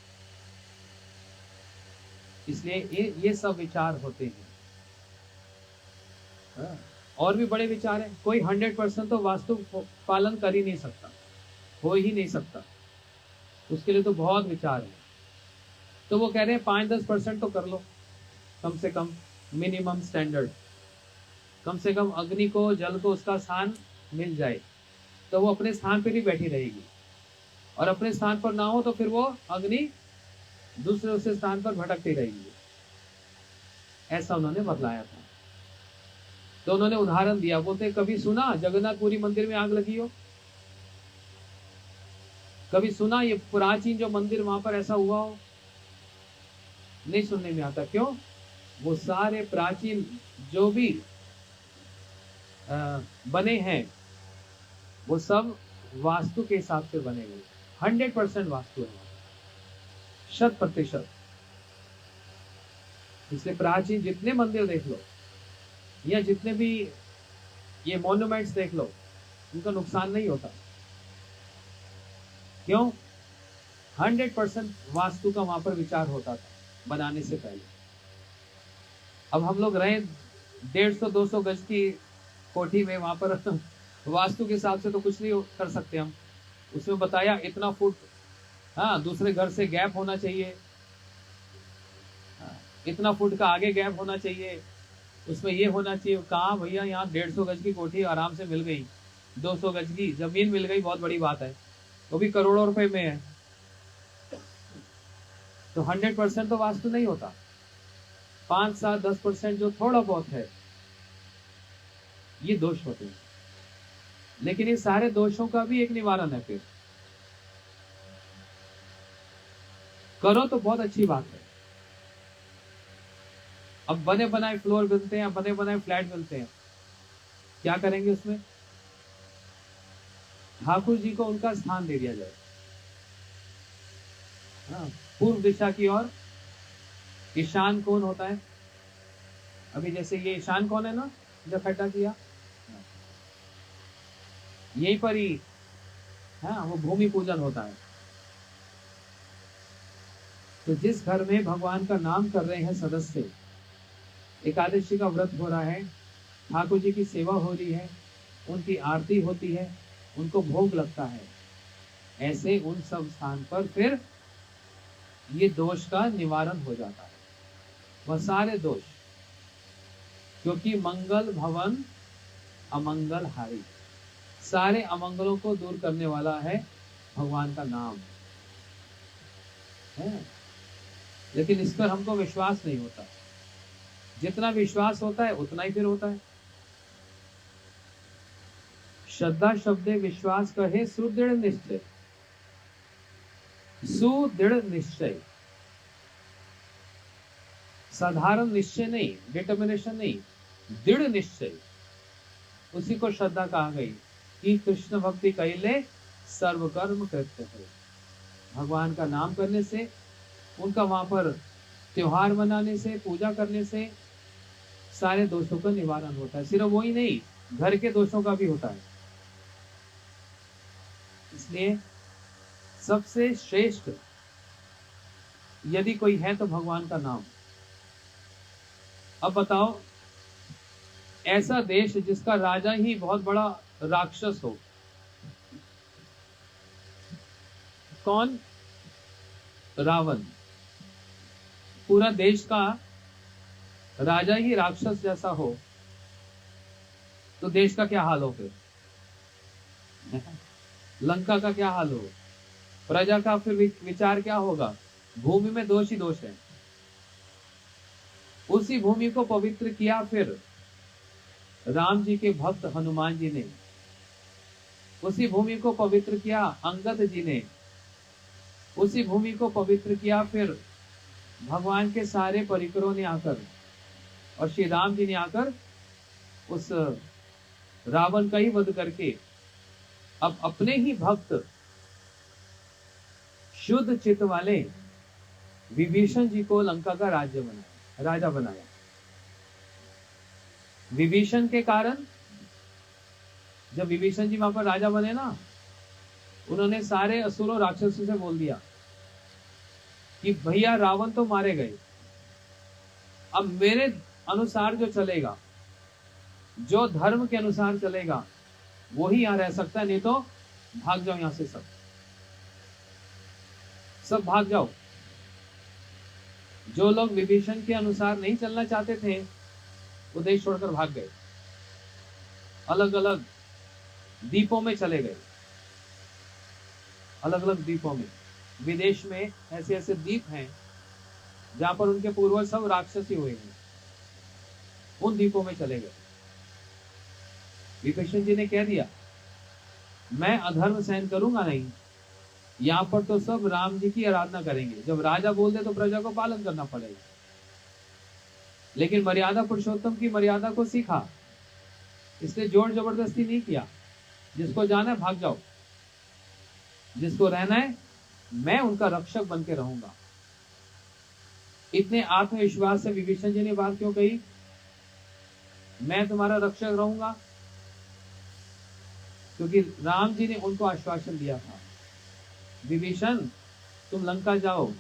इसलिए ये सब विचार होते हैं। और भी बड़े विचार हैं। कोई 100% तो वास्तु पालन कर ही नहीं सकता, हो ही नहीं सकता, उसके लिए तो बहुत विचार है। तो वो कह रहे हैं 5-10% तो कर लो, कम से कम मिनिमम स्टैंडर्ड, कम से कम अग्नि को, जल को उसका स्थान मिल जाए, तो वो अपने स्थान पर ही बैठी रहेगी। और अपने स्थान पर ना हो तो फिर वो अग्नि दूसरे उसके स्थान पर भटकती रहेगी। ऐसा उन्होंने बतलाया था। तो उन्होंने उदाहरण दिया, बोलते कभी सुना जगन्नाथपुरी मंदिर में आग लगी हो? कभी सुना ये प्राचीन जो मंदिर वहां पर ऐसा हुआ हो? नहीं सुनने में आता। क्यों? वो सारे प्राचीन जो भी बने हैं वो सब वास्तु के हिसाब से बने हुए, 100% वास्तु है, 100%। इसलिए प्राचीन जितने मंदिर देख लो या जितने भी ये मॉन्यूमेंट्स देख लो, उनका नुकसान नहीं होता। क्यों? 100% वास्तु का वहां पर विचार होता था बनाने से पहले। अब हम लोग रहे 150-200 गज की कोठी में, वहां पर वास्तु के हिसाब से तो कुछ नहीं कर सकते हम। उसमें बताया इतना फुट, हाँ, दूसरे घर से गैप होना चाहिए, इतना फुट का आगे गैप होना चाहिए, उसमें ये होना चाहिए। कहाँ भैया, यहाँ 150 गज की कोठी आराम से मिल गई, 200 गज की जमीन मिल गई, बहुत बड़ी बात है, वो भी करोड़ों रुपए में है। तो 100% तो वास्तु नहीं होता। 5-7-10% जो थोड़ा बहुत है, ये दोष होते हैं। लेकिन ये सारे दोषों का भी एक निवारण है। फिर करो तो बहुत अच्छी बात है। अब बने बनाए फ्लोर मिलते हैं, बने बनाए फ्लैट मिलते हैं, क्या करेंगे उसमें? ठाकुर जी को उनका स्थान दे दिया जाए, हाँ, पूर्व दिशा की ओर। ईशान कौन होता है? अभी जैसे ये ईशान कौन है ना, जो खड्डा किया, यहीं पर ही, हाँ, वो भूमि पूजन होता है। तो जिस घर में भगवान का नाम कर रहे हैं सदस्य, एकादशी का व्रत हो रहा है, ठाकुर जी की सेवा हो रही है, उनकी आरती होती है, उनको भोग लगता है, ऐसे उन सब स्थान पर फिर ये दोष का निवारण हो जाता है, वह सारे दोष। क्योंकि मंगल भवन अमंगल हारी, सारे अमंगलों को दूर करने वाला है भगवान का नाम है। लेकिन इस पर हमको विश्वास नहीं होता। जितना विश्वास होता है उतना ही फिर होता है। श्रद्धा शब्द विश्वास कहे सुदृढ़ निश्चय। सुदृढ़ निश्चय, साधारण निश्चय नहीं, डिटर्मिनेशन नहीं, दृढ़ निश्चय, उसी को श्रद्धा कहा गई कि कृष्ण भक्ति कैले सर्व कर्म कृत्य है। भगवान का नाम करने से, उनका वहां पर त्योहार मनाने से, पूजा करने से सारे दोषों का निवारण होता है। सिर्फ वही नहीं, घर के दोषों का भी होता है। इसलिए सबसे श्रेष्ठ यदि कोई है तो भगवान का नाम। अब बताओ, ऐसा देश जिसका राजा ही बहुत बड़ा राक्षस हो, कौन? रावण। पूरा देश का राजा ही राक्षस जैसा हो तो देश का क्या हाल हो फिर? लंका का क्या हाल हो? प्रजा का फिर विचार क्या होगा? भूमि में दोष ही दोष है। उसी भूमि को पवित्र किया फिर राम जी के भक्त हनुमान जी ने, उसी भूमि को पवित्र किया अंगद जी ने, उसी भूमि को पवित्र किया फिर भगवान के सारे परिकरों ने आकर, और श्री राम जी ने आकर उस रावण का ही वध करके अब अपने ही भक्त शुद्ध चित्त वाले विभीषण जी को लंका का राजा बनाया। विभीषण के कारण जब विभीषण जी वहां पर राजा बने ना, उन्होंने सारे असुरों राक्षसों से बोल दिया कि भैया रावण तो मारे गए, अब मेरे अनुसार जो चलेगा, जो धर्म के अनुसार चलेगा, वही यहां रह सकता है, नहीं तो भाग जाओ यहां से, सब भाग जाओ। जो लोग विभीषण के अनुसार नहीं चलना चाहते थे वो देश छोड़कर भाग गए, अलग अलग द्वीपों में चले गए, अलग अलग द्वीपों में। विदेश में ऐसे ऐसे द्वीप हैं जहां पर उनके पूर्वज सब राक्षसी हुए हैं, उन द्वीपों में चले गए। विभीषण जी ने कह दिया मैं अधर्म सहन करूंगा नहीं, यहां पर तो सब राम जी की आराधना करेंगे, जब राजा बोल दे तो प्रजा को पालन करना पड़ेगा। लेकिन मर्यादा पुरुषोत्तम की मर्यादा को सीखा, इसलिए जोर जबरदस्ती नहीं किया। जिसको जाना है भाग जाओ, जिसको रहना है मैं उनका रक्षक बन के रहूंगा। इतने आत्मविश्वास से विभीषण जी ने बात क्यों कही, मैं तुम्हारा रक्षक रहूंगा? क्योंकि राम जी ने उनको आश्वासन दिया था, विभीषण तुम लंका जाओ,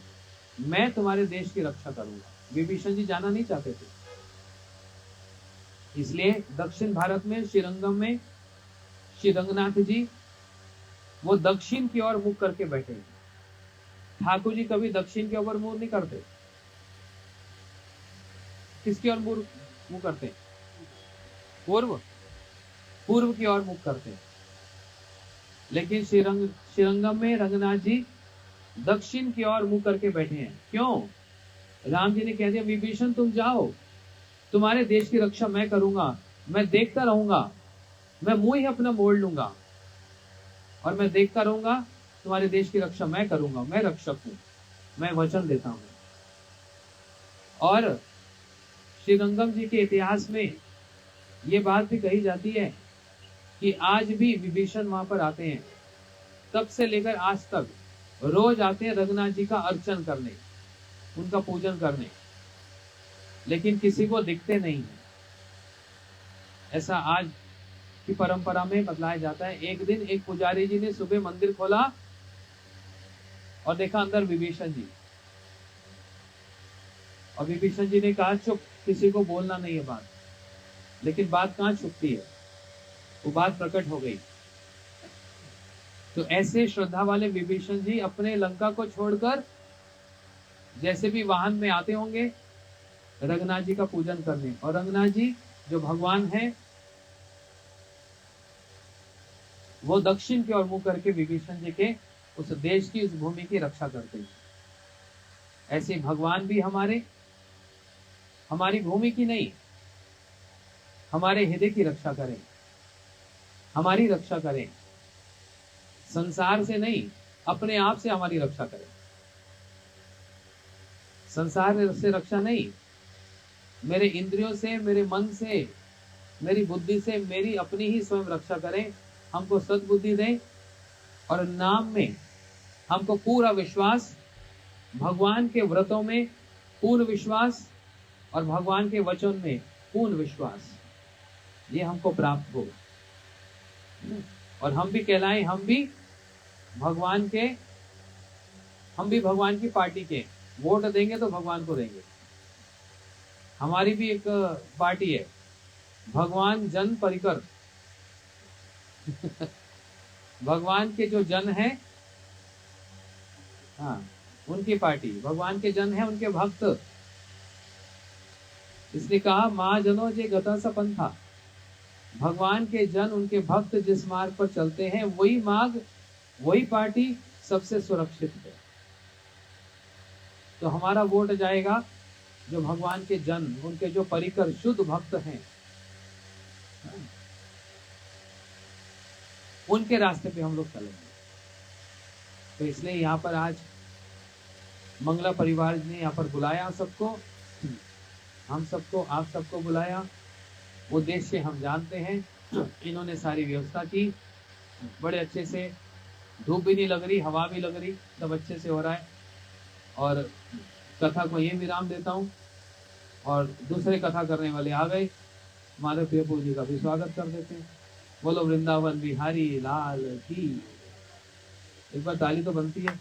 मैं तुम्हारे देश की रक्षा करूंगा। विभीषण जी जाना नहीं चाहते थे, इसलिए दक्षिण भारत में श्रीरंगम में श्री रंगनाथ जी वो दक्षिण की ओर मुख करके बैठे। ठाकुर जी कभी दक्षिण के ओर मुंह नहीं करते, किसकी ओर मुंह करते? पूर्व की ओर मुख करते। लेकिन श्रीरंगम में रंगनाथ जी दक्षिण की ओर मुंह करके बैठे हैं। क्यों? राम जी ने कह दिया विभीषण तुम जाओ, तुम्हारे देश की रक्षा मैं करूंगा, मैं देखता रहूंगा, मैं मुंह ही अपना मोड़ लूंगा और मैं देखता रहूंगा, तुम्हारे देश की रक्षा मैं करूंगा, मैं रक्षक हूं, मैं वचन देता हूं। और श्रीरंगम जी के इतिहास में ये बात भी कही जाती है कि आज भी विभीषण वहां पर आते हैं, तब से लेकर आज तक रोज आते हैं रंगनाथ जी का अर्चन करने, उनका पूजन करने, लेकिन किसी को दिखते नहीं है। ऐसा आज की परंपरा में बतलाया जाता है। एक दिन एक पुजारी जी ने सुबह मंदिर खोला और देखा अंदर विभीषण जी, और विभीषण जी ने कहा चुप, किसी को बोलना नहीं है बात। लेकिन बात कहां छुपती है, वो बात प्रकट हो गई। तो ऐसे श्रद्धा वाले विभीषण जी अपने लंका को छोड़कर जैसे भी वाहन में आते होंगे रंगनाथ जी का पूजन करने, और रंगनाथ जी जो भगवान है वो दक्षिण की ओर मुंह करके विभीषण जी के उस देश की, उस भूमि की रक्षा करते हैं। ऐसे भगवान भी हमारी भूमि की नहीं, हमारे हृदय की रक्षा करें। हमारी रक्षा करें, संसार से नहीं, अपने आप से हमारी रक्षा करें। संसार से रक्षा नहीं, मेरे इंद्रियों से, मेरे मन से, मेरी बुद्धि से, मेरी अपनी ही स्वयं रक्षा करें। हमको सद्बुद्धि दें और नाम में हमको पूरा विश्वास, भगवान के व्रतों में पूर्ण विश्वास और भगवान के वचन में पूर्ण विश्वास, ये हमको प्राप्त हो। और हम भी कहलाएं, हम भी भगवान की पार्टी के। वोट देंगे तो भगवान को देंगे। हमारी भी एक पार्टी है, भगवान जन परिकर। भगवान के जो जन हैं, हाँ, उनकी पार्टी। भगवान के जन हैं, उनके भक्त। इसलिए कहा महाजनों जे गता सा पंथा। भगवान के जन, उनके भक्त जिस मार्ग पर चलते हैं, वही मार्ग, वही पार्टी सबसे सुरक्षित है। तो हमारा वोट जाएगा जो भगवान के जन, उनके जो परिकर शुद्ध भक्त हैं, उनके रास्ते पे हम लोग चलेंगे। तो इसलिए यहाँ पर आज मंगला परिवार ने यहाँ पर बुलाया सबको, हम सबको, आप सबको बुलाया। उद्देश्य हम जानते हैं। इन्होंने सारी व्यवस्था की, बड़े अच्छे से, धूप भी नहीं लग रही, हवा भी लग रही, सब अच्छे से हो रहा है। और कथा को यही विराम देता हूँ और दूसरे कथा करने वाले आ गए, हमारे प्रियपुर जी का भी स्वागत कर देते हैं। बोलो वृंदावन बिहारी लाल की। एक बार ताली तो बनती है।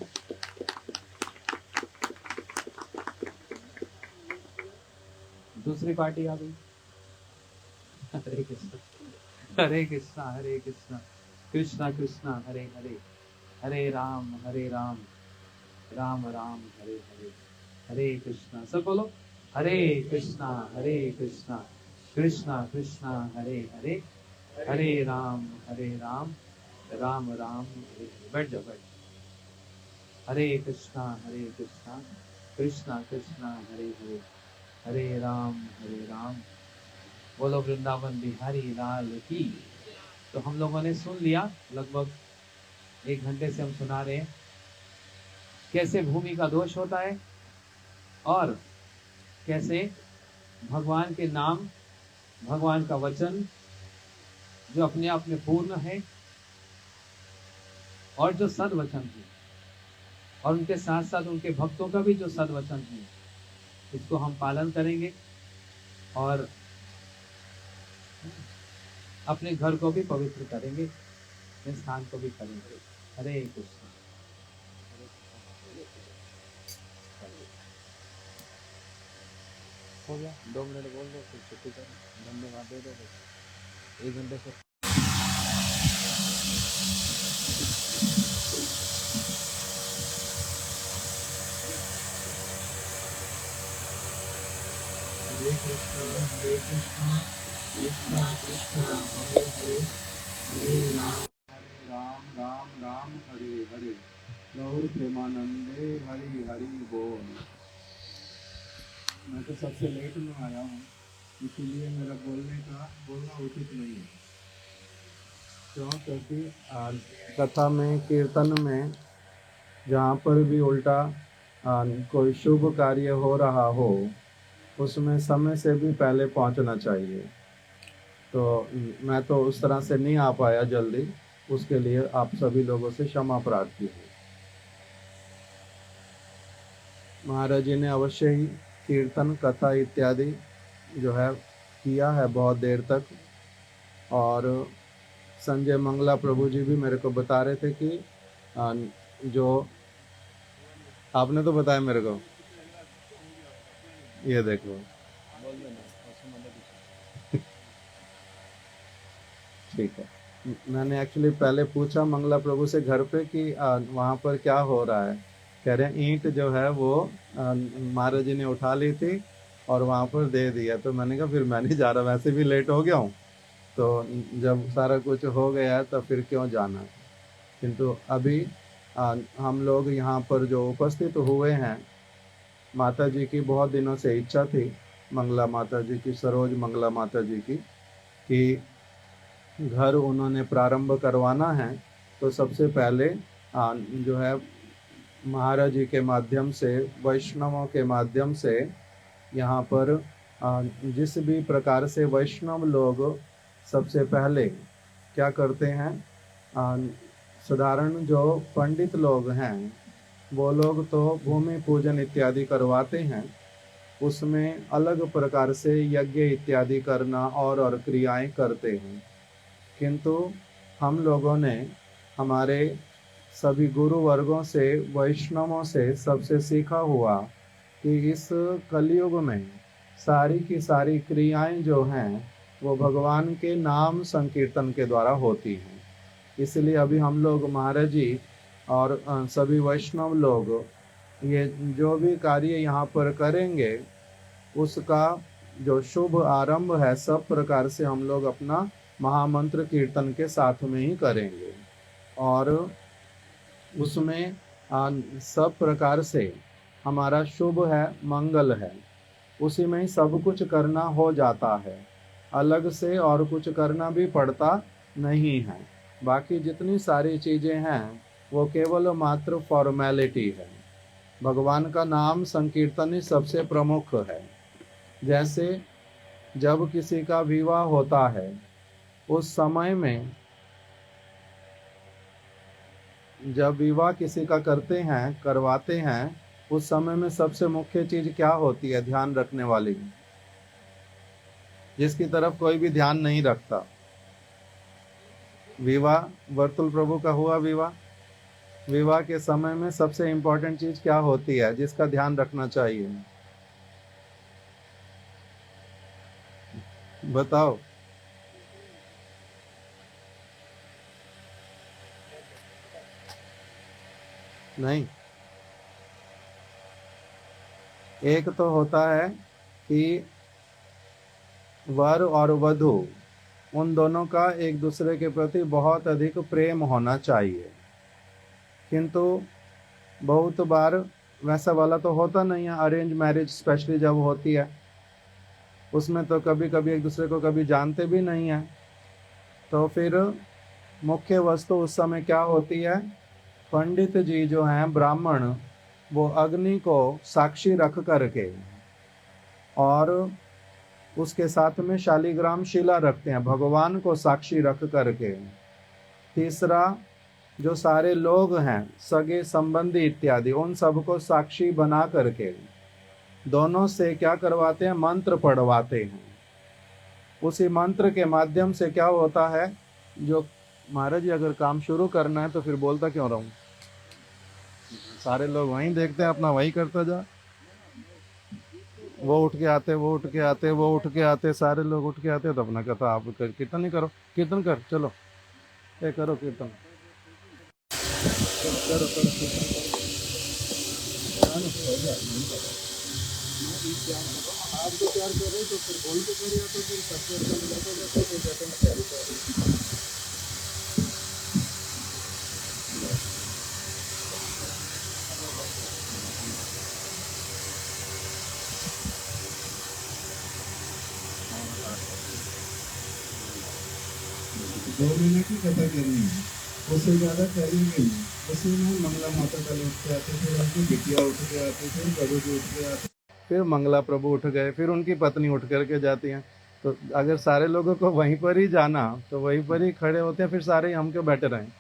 दूसरी पार्टी आ गई। हरे कृष्णा हरे कृष्णा हरे कृष्णा कृष्णा कृष्णा हरे हरे, हरे राम राम राम हरे हरे, हरे कृष्णा। सब बोलो हरे कृष्णा कृष्णा कृष्णा हरे हरे, हरे राम राम राम हरे हरे। बैठ जाओ, बैठ। हरे कृष्णा कृष्णा कृष्णा हरे हरे, हरे राम बोलो वृंदावन बिहारी लाल की। तो हम लोगों ने सुन लिया, लगभग 1 घंटे से हम सुना रहे हैं कैसे भूमि का दोष होता है और कैसे भगवान के नाम, भगवान का वचन जो अपने आप में पूर्ण है और जो सद्वचन है, और उनके साथ साथ उनके भक्तों का भी जो सद्वचन है, इसको हम पालन करेंगे और अपने घर को भी पवित्र करेंगे, अपने स्थान को भी करेंगे। हरे कृष्ण। हो गया, 2 मिनट बोल दो, फिर छुट्टी करो, धन्यवाद दे दो, 1 घंटे से। हरे कृष्णा कृष्णा कृष्णा हरे हरे, हरे राम राम हरे हरे, गौर प्रेमानंदे हरि हरि बोल। मैं तो सबसे लेट में आया हूँ, इसीलिए मेरा बोलना उचित नहीं है। क्यों? क्योंकि कथा में, कीर्तन में, जहाँ पर भी उल्टा कोई शुभ कार्य हो रहा हो, उसमें समय से भी पहले पहुँचना चाहिए। तो मैं तो उस तरह से नहीं आ पाया जल्दी, उसके लिए आप सभी लोगों से क्षमा प्रार्थी है। महाराज जी ने अवश्य ही कीर्तन, कथा इत्यादि जो है किया है बहुत देर तक, और संजय मंगला प्रभु जी भी मेरे को बता रहे थे कि जो आपने तो बताया मेरे को, ये देखो ठीक है। मैंने एक्चुअली पहले पूछा मंगला प्रभु से घर पे कि वहाँ पर क्या हो रहा है। कह रहे हैं ईंट जो है वो महाराज जी ने उठा ली थी और वहाँ पर दे दिया। तो मैंने कहा फिर मैं नहीं जा रहा, वैसे भी लेट हो गया हूँ, तो जब सारा कुछ हो गया है तो फिर क्यों जाना। किंतु अभी हम लोग यहाँ पर जो उपस्थित हुए हैं, माता जी की बहुत दिनों से इच्छा थी, मंगला माता जी की, सरोज मंगला माता जी की, कि घर उन्होंने प्रारंभ करवाना है, तो सबसे पहले जो है महाराज जी के माध्यम से, वैष्णवों के माध्यम से यहाँ पर जिस भी प्रकार से वैष्णव लोग सबसे पहले क्या करते हैं, साधारण जो पंडित लोग हैं वो लोग तो भूमि पूजन इत्यादि करवाते हैं, उसमें अलग प्रकार से यज्ञ इत्यादि करना और क्रियाएं करते हैं। किंतु हम लोगों ने हमारे सभी गुरु वर्गों से, वैष्णवों से सबसे सीखा हुआ कि इस कलयुग में सारी की सारी क्रियाएं जो हैं वो भगवान के नाम संकीर्तन के द्वारा होती हैं। इसलिए अभी हम लोग महाराज जी और सभी वैष्णव लोग ये जो भी कार्य यहाँ पर करेंगे उसका जो शुभ आरंभ है, सब प्रकार से हम लोग अपना महामंत्र कीर्तन के साथ में ही करेंगे और उसमें सब प्रकार से हमारा शुभ है, मंगल है, उसी में ही सब कुछ करना हो जाता है, अलग से और कुछ करना भी पड़ता नहीं है। बाकी जितनी सारी चीज़ें हैं वो केवल मात्र फॉर्मेलिटी है। भगवान का नाम संकीर्तन ही सबसे प्रमुख है। जैसे जब किसी का विवाह होता है, उस समय में जब विवाह किसी का करते हैं, करवाते हैं, उस समय में सबसे मुख्य चीज क्या होती है ध्यान रखने वाली, जिसकी तरफ कोई भी ध्यान नहीं रखता? विवाह, वर्तुल प्रभु का हुआ विवाह, विवाह के समय में सबसे इंपॉर्टेंट चीज क्या होती है जिसका ध्यान रखना चाहिए? बताओ। नहीं, एक तो होता है कि वर और वधू, उन दोनों का एक दूसरे के प्रति बहुत अधिक प्रेम होना चाहिए। किंतु बहुत बार वैसा वाला तो होता नहीं है। अरेंज मैरिज स्पेशली जब होती है, उसमें तो कभी कभी एक दूसरे को कभी जानते भी नहीं है। तो फिर मुख्य वस्तु उस समय क्या होती है? पंडित जी जो हैं, ब्राह्मण, वो अग्नि को साक्षी रख करके और उसके साथ में शालिग्राम शिला रखते हैं, भगवान को साक्षी रख करके। तीसरा, जो सारे लोग हैं, सगे संबंधी इत्यादि, उन सबको साक्षी बना करके दोनों से क्या करवाते हैं? मंत्र पढ़वाते हैं। उसी मंत्र के माध्यम से क्या होता है, जो महाराज जी अगर काम शुरू करना है तो फिर बोलता क्यों रहूं? सारे लोग वहीं देखते हैं, अपना वही करता जा। वो उठ के आते, वो उठ के आते, वो उठ के आते, सारे लोग उठ के आते, तो अपना कहता आप कीर्तन ही करो, कीर्तन कर, चलो ये करो कीर्तन, करो करो कीर्तन करो। आपको प्यार कर रहे तो फिर बोल के करिए, तो फिर सबसे अच्छा दो महीने की कथा करनी है, उससे ज़्यादा करेंगे नहीं। उसी में मंगला माता कल उठ के आते, फिर उनकी बिटिया उठ के आती, फिर प्रभु जी उठ के आते, फिर मंगला प्रभु उठ गए, फिर उनकी पत्नी उठ करके जाती हैं। तो अगर सारे लोगों को वहीं पर ही जाना तो वहीं पर ही खड़े होते हैं, फिर सारे ही हम क्यों बैठे रहें?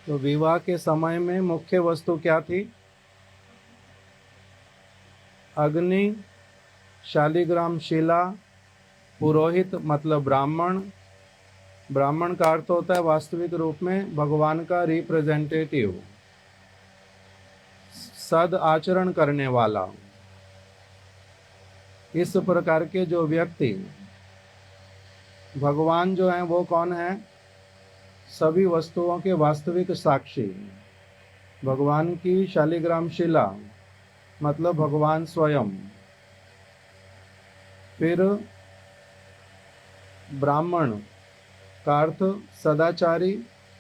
तो विवाह के समय में मुख्य वस्तु क्या थी? अग्नि, शालिग्राम शिला, पुरोहित मतलब ब्राह्मण। ब्राह्मण का अर्थ होता है वास्तविक रूप में भगवान का रिप्रेजेंटेटिव, सद आचरण करने वाला। इस प्रकार के जो व्यक्ति, भगवान जो हैं वो कौन है? सभी वस्तुओं के वास्तविक साक्षी। भगवान की शालिग्राम शिला मतलब भगवान स्वयं। फिर ब्राह्मण का अर्थ सदाचारी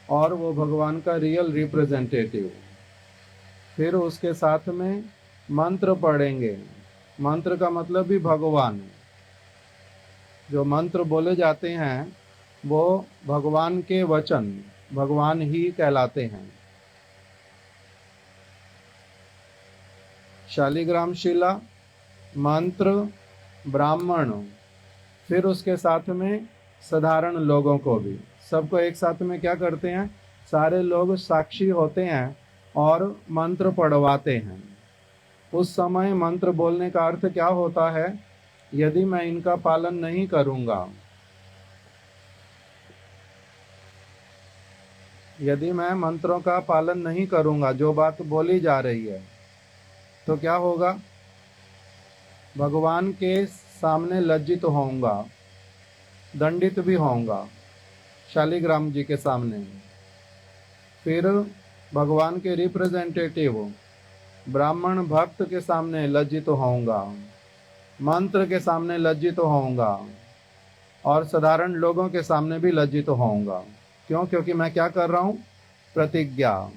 और वो भगवान का रियल रिप्रेजेंटेटिव। फिर उसके साथ में मंत्र पढ़ेंगे, मंत्र का मतलब भी भगवान। जो मंत्र बोले जाते हैं वो भगवान के वचन, भगवान ही कहलाते हैं। शालिग्राम शिला, मंत्र, ब्राह्मण, फिर उसके साथ में साधारण लोगों को भी, सबको एक साथ में क्या करते हैं, सारे लोग साक्षी होते हैं और मंत्र पढ़वाते हैं। उस समय मंत्र बोलने का अर्थ क्या होता है, यदि मैं इनका पालन नहीं करूंगा, यदि मैं मंत्रों का पालन नहीं करूंगा, जो बात बोली जा रही है, तो क्या होगा, भगवान के सामने लज्जित होऊंगा, दंडित भी होऊंगा शालिग्राम जी के सामने। फिर भगवान के रिप्रेजेंटेटिव ब्राह्मण भक्त के सामने लज्जित होऊंगा, मंत्र के सामने लज्जित होऊंगा और साधारण लोगों के सामने भी लज्जित होऊंगा। क्यों? क्योंकि मैं क्या कर रहा हूँ, प्रतिज्ञा।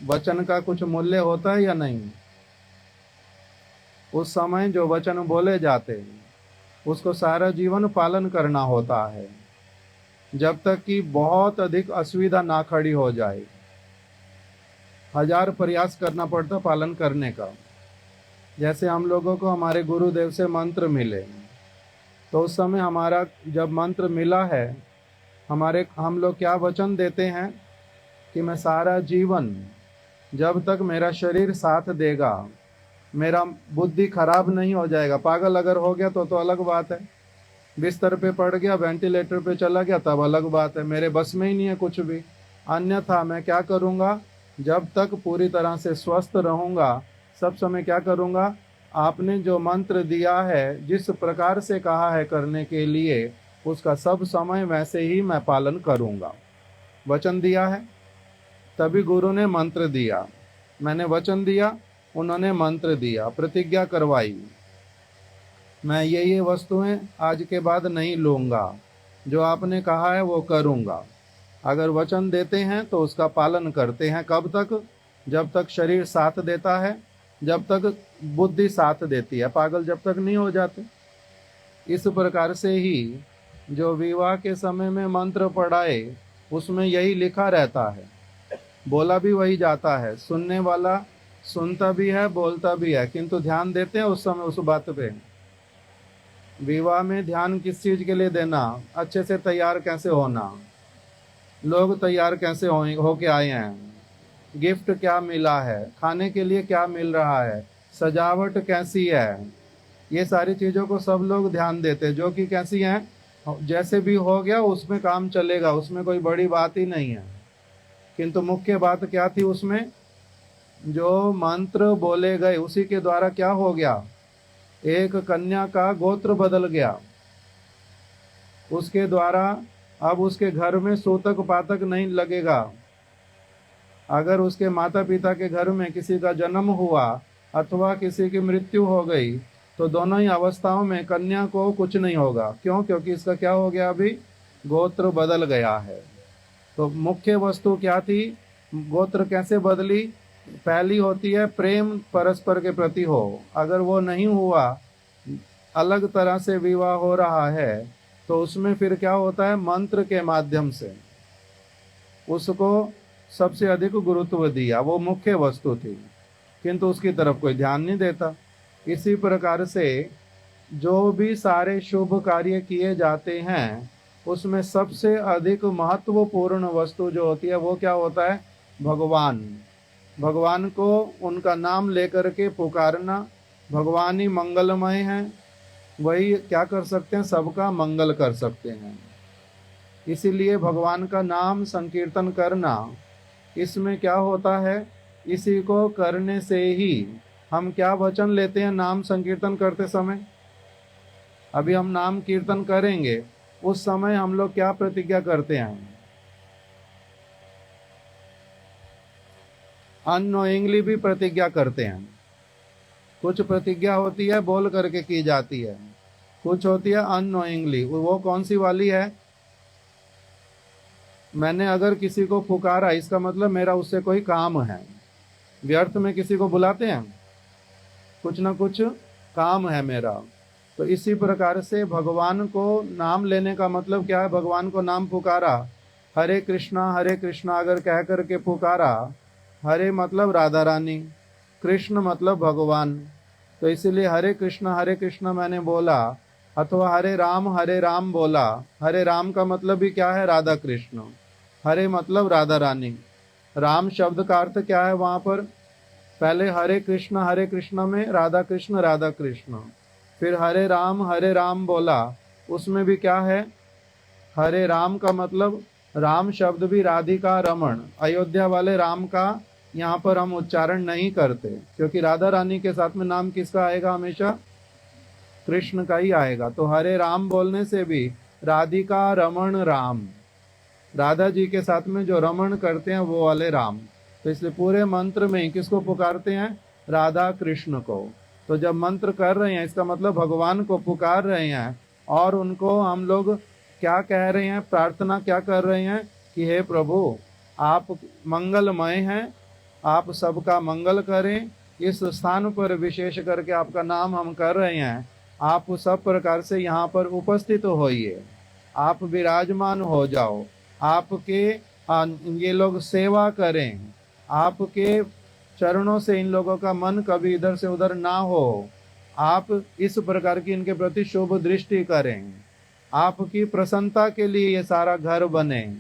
वचन का कुछ मूल्य होता है या नहीं? उस समय जो वचन बोले जाते हैं उसको सारा जीवन पालन करना होता है, जब तक कि बहुत अधिक असुविधा ना खड़ी हो जाए। 1000 प्रयास करना पड़ता पालन करने का। जैसे हम लोगों को हमारे गुरुदेव से मंत्र मिले, तो उस समय हमारा जब मंत्र मिला है, हम लोग क्या वचन देते हैं कि मैं सारा जीवन, जब तक मेरा शरीर साथ देगा, मेरा बुद्धि खराब नहीं हो जाएगा। पागल अगर हो गया तो अलग बात है, बिस्तर पे पड़ गया, वेंटिलेटर पे चला गया, तब अलग बात है, मेरे बस में ही नहीं है कुछ भी। अन्यथा मैं क्या करूँगा, जब तक पूरी तरह से स्वस्थ रहूँगा, सब समय क्या करूँगा, आपने जो मंत्र दिया है, जिस प्रकार से कहा है करने के लिए, उसका सब समय वैसे ही मैं पालन करूँगा। वचन दिया है तभी गुरु ने मंत्र दिया, मैंने वचन दिया, उन्होंने मंत्र दिया, प्रतिज्ञा करवाई, मैं ये वस्तुएं आज के बाद नहीं लूँगा, जो आपने कहा है वो करूँगा। अगर वचन देते हैं तो उसका पालन करते हैं। कब तक? जब तक शरीर साथ देता है, जब तक बुद्धि साथ देती है, पागल जब तक नहीं हो जाते। इस प्रकार से ही जो विवाह के समय में मंत्र पढ़ाए, उसमें यही लिखा रहता है, बोला भी वही जाता है, सुनने वाला सुनता भी है, बोलता भी है, किंतु ध्यान देते हैं उस समय उस बात पे। विवाह में ध्यान किस चीज के लिए देना, अच्छे से तैयार कैसे होना, लोग तैयार कैसे होके आए हैं, गिफ्ट क्या मिला है, खाने के लिए क्या मिल रहा है, सजावट कैसी है, ये सारी चीज़ों को सब लोग ध्यान देते हैं, जो कि कैसी हैं, जैसे भी हो गया उसमें काम चलेगा, उसमें कोई बड़ी बात ही नहीं है। किंतु मुख्य बात क्या थी उसमें, जो मंत्र बोले गए उसी के द्वारा क्या हो गया, एक कन्या का गोत्र बदल गया, उसके द्वारा अब उसके घर में सूतक पातक नहीं लगेगा। अगर उसके माता पिता के घर में किसी का जन्म हुआ अथवा किसी की मृत्यु हो गई, तो दोनों ही अवस्थाओं में कन्या को कुछ नहीं होगा। क्यों? क्योंकि इसका क्या हो गया, अभी गोत्र बदल गया है। तो मुख्य वस्तु क्या थी, गोत्र कैसे बदली? पहली होती है प्रेम परस्पर के प्रति हो, अगर वो नहीं हुआ, अलग तरह से विवाह हो रहा है, तो उसमें फिर क्या होता है, मंत्र के माध्यम से उसको सबसे अधिक गुरुत्व दिया, वो मुख्य वस्तु थी, किंतु उसकी तरफ कोई ध्यान नहीं देता। इसी प्रकार से जो भी सारे शुभ कार्य किए जाते हैं, उसमें सबसे अधिक महत्वपूर्ण वस्तु जो होती है वो क्या होता है, भगवान। भगवान को उनका नाम लेकर के पुकारना, भगवान ही मंगलमय हैं, वही क्या कर सकते हैं, सबका मंगल कर सकते हैं। इसीलिए भगवान का नाम संकीर्तन करना, इसमें क्या होता है, इसी को करने से ही हम क्या वचन लेते हैं नाम संकीर्तन करते समय। अभी हम नाम कीर्तन करेंगे, उस समय हम लोग क्या प्रतिज्ञा करते हैं, अननोइंगली भी प्रतिज्ञा करते हैं। कुछ प्रतिज्ञा होती है बोल करके की जाती है, कुछ होती है अननोइंगली। वो कौन सी वाली है, मैंने अगर किसी को पुकारा, इसका मतलब मेरा उससे कोई काम है। व्यर्थ में किसी को बुलाते हैं, कुछ ना कुछ काम है मेरा, तो इसी प्रकार से भगवान को नाम लेने का मतलब क्या है? भगवान को नाम पुकारा, हरे कृष्णा अगर कह करके पुकारा, हरे मतलब राधा रानी, कृष्ण मतलब भगवान, तो इसीलिए हरे कृष्ण मैंने बोला, अथवा हरे राम बोला। हरे राम का मतलब भी क्या है? राधा कृष्ण। हरे मतलब राधा रानी। राम शब्द का अर्थ क्या है वहां पर? पहले हरे कृष्ण में राधा कृष्ण, फिर हरे राम बोला, उसमें भी क्या है? हरे राम का मतलब राम शब्द भी राधिका रमण, अयोध्या वाले राम का यहाँ पर हम उच्चारण नहीं करते, क्योंकि राधा रानी के साथ में नाम किसका आएगा? हमेशा कृष्ण का ही आएगा। तो हरे राम बोलने से भी राधिका रमण राम, राधा जी के साथ में जो रमण करते हैं वो वाले राम। तो इसलिए पूरे मंत्र में किसको पुकारते हैं? राधा कृष्ण को। तो जब मंत्र कर रहे हैं इसका मतलब भगवान को पुकार रहे हैं, और उनको हम लोग क्या कह रहे हैं? प्रार्थना क्या कर रहे हैं? कि हे प्रभु आप मंगलमय हैं, आप सबका मंगल करें। इस स्थान पर विशेष करके आपका नाम हम कर रहे हैं, आप सब प्रकार से यहाँ पर उपस्थित होइए, आप विराजमान हो जाओ, आपके ये लोग सेवा करें, आपके चरणों से इन लोगों का मन कभी इधर से उधर ना हो, आप इस प्रकार की इनके प्रति शुभ दृष्टि करें, आपकी प्रसन्नता के लिए ये सारा घर बने,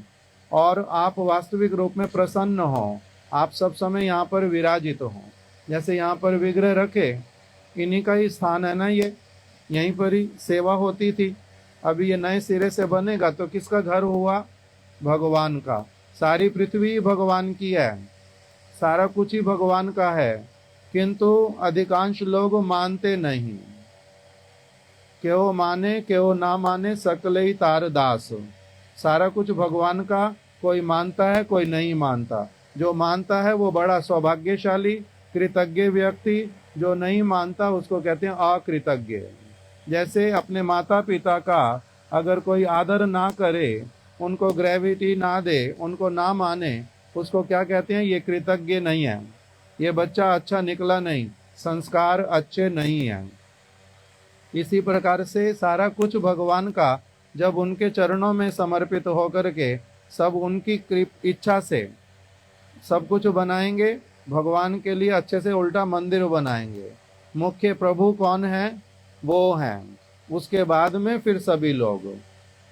और आप वास्तविक रूप में प्रसन्न हो, आप सब समय यहाँ पर विराजित हो। जैसे यहाँ पर विग्रह रखे, इन्हीं का ही स्थान है ना, ये यहीं पर ही सेवा होती थी। अभी ये नए सिरे से बनेगा तो किसका घर हुआ? भगवान का। सारी पृथ्वी भगवान की है, सारा कुछ ही भगवान का है, किंतु अधिकांश लोग मानते नहीं। क्यों माने क्यों ना माने, सकल ही तार दास। सारा कुछ भगवान का, कोई मानता है कोई नहीं मानता। जो मानता है वो बड़ा सौभाग्यशाली कृतज्ञ व्यक्ति, जो नहीं मानता उसको कहते हैं अकृतज्ञ। जैसे अपने माता पिता का अगर कोई आदर ना करे, उनको ग्रेविटी ना दे, उनको ना माने, उसको क्या कहते हैं? ये कृतज्ञ नहीं है, ये बच्चा अच्छा निकला नहीं, संस्कार अच्छे नहीं हैं। इसी प्रकार से सारा कुछ भगवान का जब उनके चरणों में समर्पित होकर के सब उनकी इच्छा से सब कुछ बनाएंगे भगवान के लिए, अच्छे से उल्टा मंदिर बनाएंगे। मुख्य प्रभु कौन है? वो हैं, उसके बाद में फिर सभी लोग।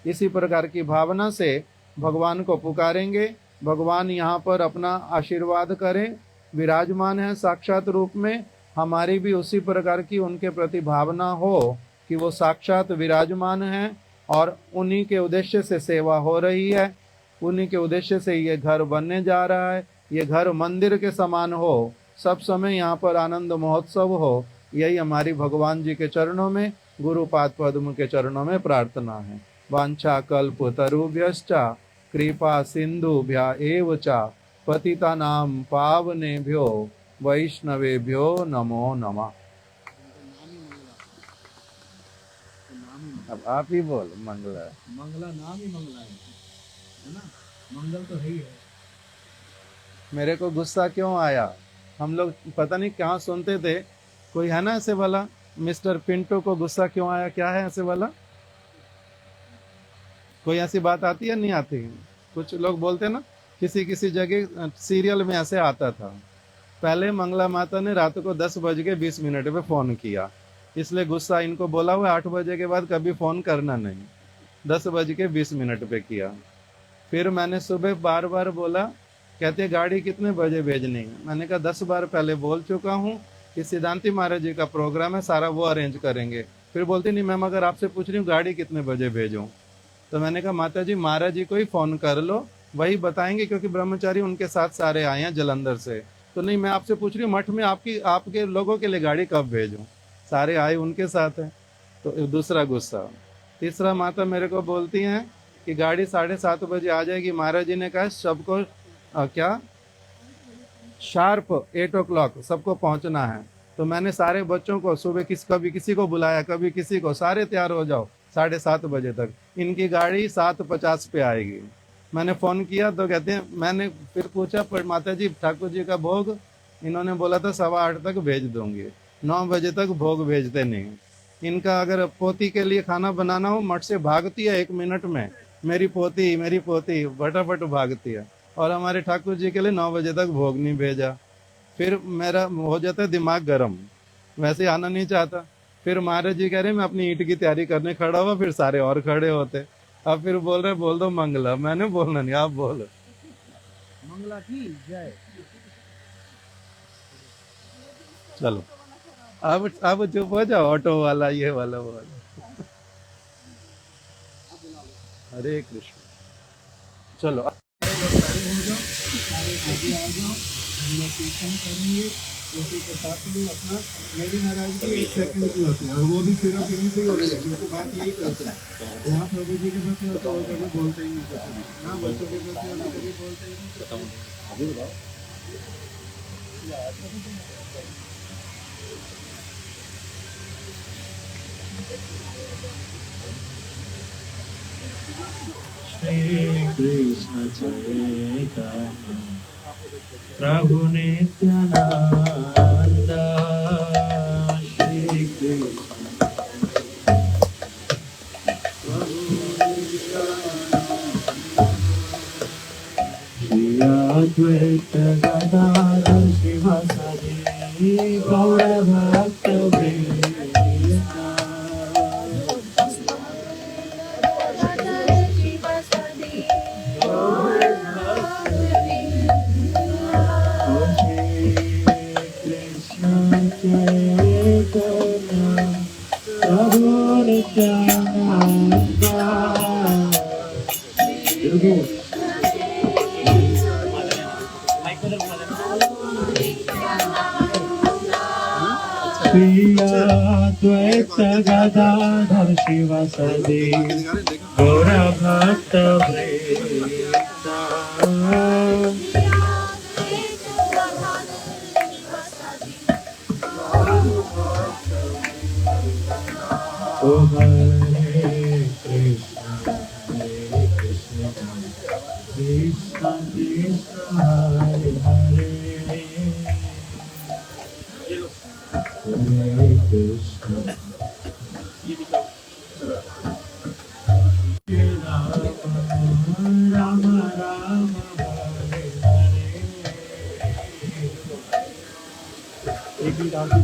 इसी प्रकार की भावना से भगवान को पुकारेंगे, भगवान यहाँ पर अपना आशीर्वाद करें, विराजमान है साक्षात रूप में। हमारी भी उसी प्रकार की उनके प्रति भावना हो कि वो साक्षात विराजमान हैं, और उन्हीं के उद्देश्य से सेवा हो रही है, उन्हीं के उद्देश्य से ये घर बनने जा रहा है, ये घर मंदिर के समान हो, सब समय यहाँ पर आनंद महोत्सव हो। यही हमारी भगवान जी के चरणों में, गुरुपाद पद्म के चरणों में प्रार्थना है। वांछा कल्प तरुभ्यश्चा कृपा सिंधुभ्य एव च पतितानां पावनेभ्यो वैष्णवेभ्यो नमो नमः। अब आप ही बोल मंगला। मंगला नाम ही मंगला है ना, मंगल तो है ही है। मेरे को गुस्सा क्यों आया? हम लोग पता नहीं कहाँ सुनते थे, कोई है ना ऐसे वाला, मिस्टर पिंटू को गुस्सा क्यों आया? क्या है ऐसे वाला? कोई ऐसी बात आती है नहीं आती? कुछ लोग बोलते ना, किसी जगह सीरियल में ऐसे आता था, पहले मंगला माता ने रात को 10:20 पे फोन किया, इसलिए गुस्सा इनको बोला हुआ 8 बजे के बाद कभी फोन करना नहीं, 10:20 पे किया। फिर मैंने सुबह बार बार बोला, कहते गाड़ी कितने बजे भेजनी है? मैंने कहा 10 बार पहले बोल चुका हूँ कि सिद्धांति महाराज जी का प्रोग्राम है, सारा वो अरेंज करेंगे। फिर बोलती नहीं मैम, अगर आपसे पूछ रही हूँ गाड़ी कितने बजे भेजूँ? तो मैंने कहा माता जी महाराज जी को ही फोन कर लो, वही बताएंगे, क्योंकि ब्रह्मचारी उनके साथ सारे आए हैं जलंधर से। तो नहीं, मैं आपसे पूछ रही हूँ मठ में आपके लोगों के लिए गाड़ी कब भेजूँ? सारे आए उनके साथ है। तो दूसरा गुस्सा। तीसरा माता मेरे को बोलती हैं कि गाड़ी 7:30 बजे आ जाएगी, महाराज जी ने कहा सबको क्या शार्प 8 o'clock सबको पहुंचना है। तो मैंने सारे बच्चों को सुबह कभी किसी को बुलाया, कभी किसी को, सारे तैयार हो जाओ 7:30 बजे तक। इनकी गाड़ी 7:50 पे आएगी। मैंने फ़ोन किया तो कहते हैं, मैंने फिर पूछा पर माता जी ठाकुर जी का भोग, इन्होंने बोला था 7:15 तक भेज दूंगी, 9 बजे तक भोग भेजते नहीं। इनका अगर पोती के लिए खाना बनाना हो, मठ से भागती है 1 मिनट में, मेरी पोती फटाफट भागती है। और हमारे ठाकुर जी के लिए 9 बजे तक भोग नहीं भेजा। फिर मेरा हो जाता है दिमाग गर्म, वैसे आना नहीं चाहता। फिर महाराज जी कह रहे मैं अपनी ईंट की तैयारी करने खड़ा हुआ, फिर सारे और खड़े होते। अब फिर बोल रहे बोल दो मंगला, मैंने बोलना नहीं, आप बोलो। मंगला की जय। चलो अब चुप हो जाओ, ऑटो वाला ये वाला वो वाला। हरे कृष्ण। चलो कीर्तन करेंगे उसी के साथ में अपना मेरी नाराजगी 1 सेकंड की होती है, और वो भी फिर से ही हो रही है, क्योंकि बात यही करते हैं यहाँ प्रभु जी के प्रति होता है, वो कभी बोलते ही नहीं कुछ, ना बच्चों के प्रति होता कभी बोलते ही नहीं। श्री कृष्ण चैतन्य प्रभु नित्यानंद श्री कृष्ण श्री अद्वैत गदाधर शिवासादि गौर भक्त वृंद द्वैत गदाधर शिवासादि गौर भक्त ओ हरे कृष्ण कृष्ण कृष्ण हरे हरे हरे कृष्ण राम राम हरे हरे। एक भी डाल दो।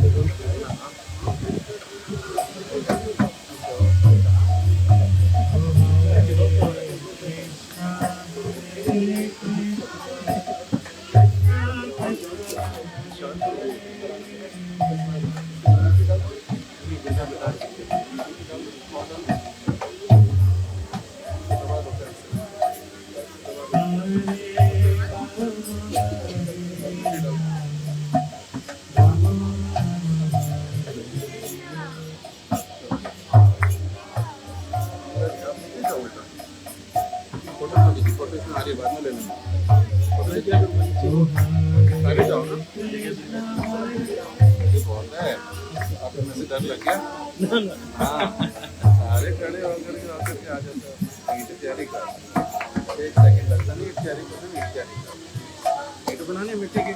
डर लग गया? सारे खड़े होकर के आ जाते हो। ईंट तैयारी कर, 1 सेकंड लगता नहीं, ईंट तैयारी करने में। ईंट तैयारी कर, ईंट बनानी है मिट्टी की,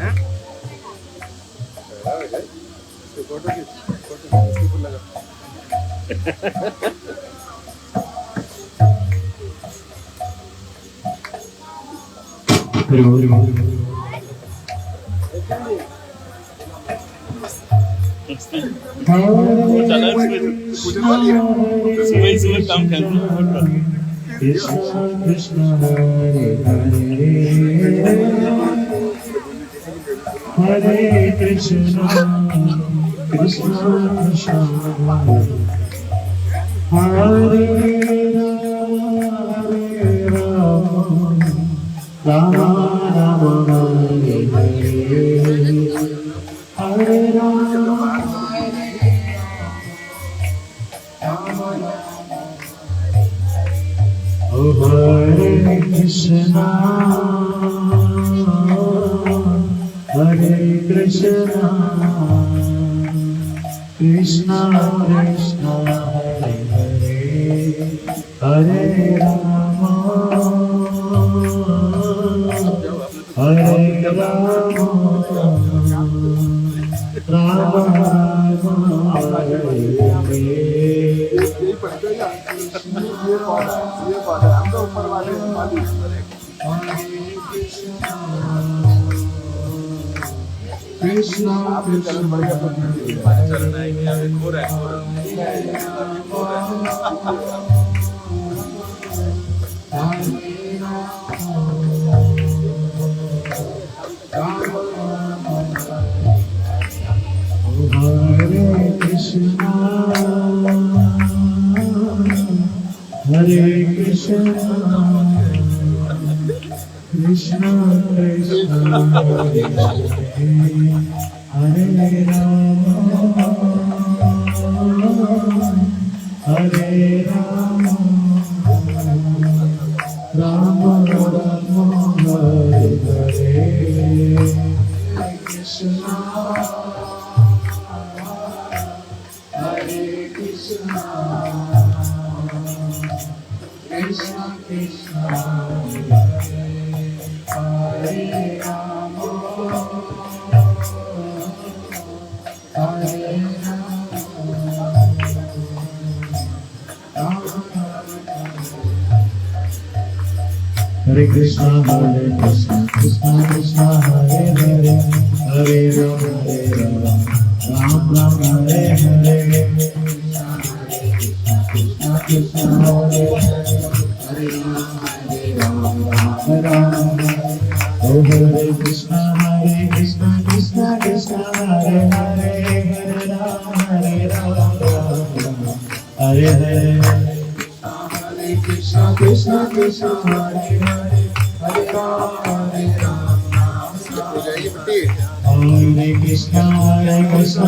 हैं? इसको फोटो खींच, इसके ऊपर लगा। सुबह काम करना। कृष्ण कृष्ण हरे हरे हरे कृष्ण कृष्ण कृष्ण हरे राम राम हरे हरे हरे राम हरे कृष्णा हरे कृष्णा कृष्णा कृष्णा हरे हरे हरे राम हरे राम राम राम हरे तो ऊपर वाले कृष्णा चरण बढ़िया चरण आएंगे अभी हो रहा Hare Krishna, Hare Krishna, Krishna Krishna, Hare Rama, Hare Rama, Rama Rama, Hare Hare, Krishna. Hare Krishna, Krishna Krishna, Hare Rama, Hare Hare Krishna, Hare Krishna, Krishna Krishna, Hare Hare, Hare Rama, Ram Ram, Hare Hare, Krishna Krishna, Hare Hare, Hare Ram, Oh Hare Krishna, Krishna Krishna, Hare Hare, Hare Ram, Hare Hare. Krishna Krishna Krishna Hare Hare Hare Ram Hare Krishna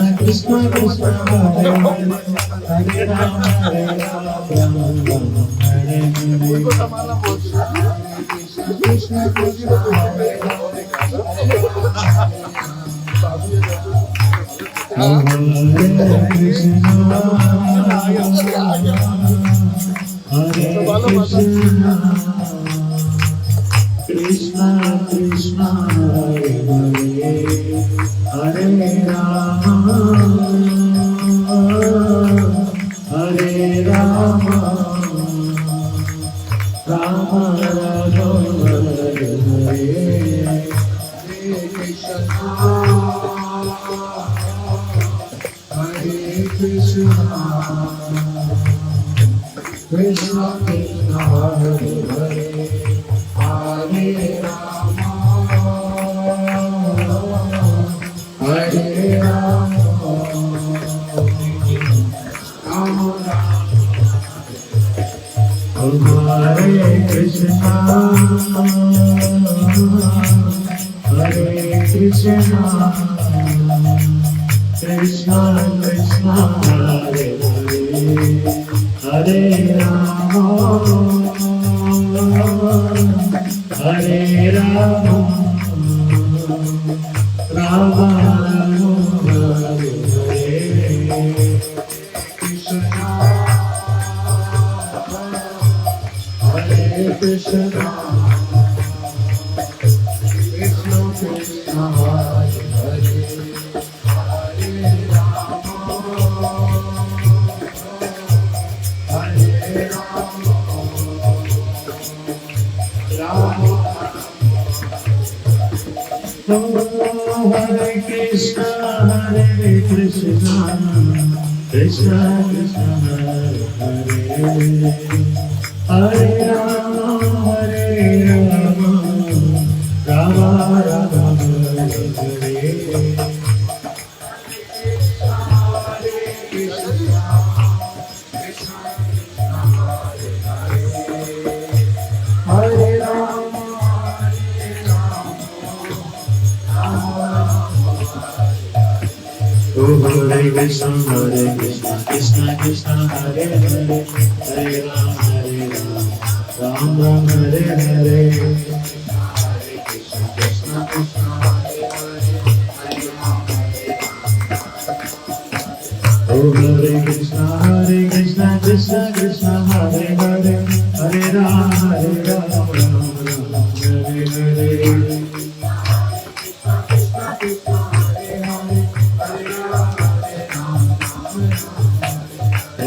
Krishna Krishna Hare Hare Hare Ram Hare Krishna Krishna Hare Krishna Krishna Hare Hare Hare Rama Hare Rama Rama Rama Hare Hare Hare Krishna Hare Krishna Krishna Krishna Hare Hare Hare Rama Hare Rama Rama Rama Hare Krishna Hare Krishna Krishna Krishna Hare Hare Hare Rama Hare Rama Rama Rama Hare Hare Krishna Hare Krishna Krishna Krishna Hare Hare Hare Rama Hare Rama Rama Hare Krishna Hare Krishna Krishna Krishna Hare Hare Hare Rama Rama Rama Hare Hare Hare Rama Oh Hare Krishna Krishna Krishna Hare Hare Hare Ram Ram Ram Hare Hare Hare Krishna Krishna Krishna Hare Hare Hare Ram Oh Hare Krishna Krishna Krishna Hare Hare Hare Ram Ram Ram Hare Hare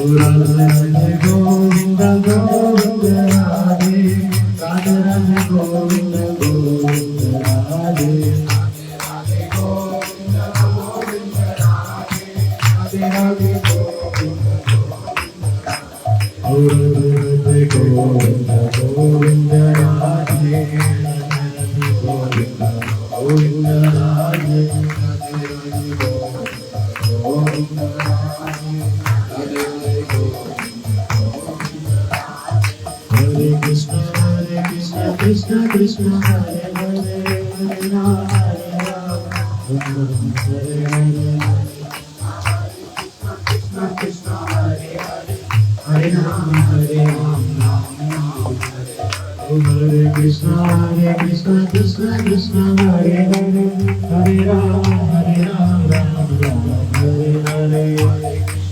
Radha Govinda Govinda Hare Govinda, Govinda Radhe Radhe Govinda Radhe Radhe Govinda. Hare Krishna Krishna Krishna Hare Hare Hare Rama Hare Rama Hare Hare Krishna Hare Hare Hare Rama Hare Rama Hare Krishna Krishna Krishna Hare Hare Hare Rama Rama Rama Hare Hare.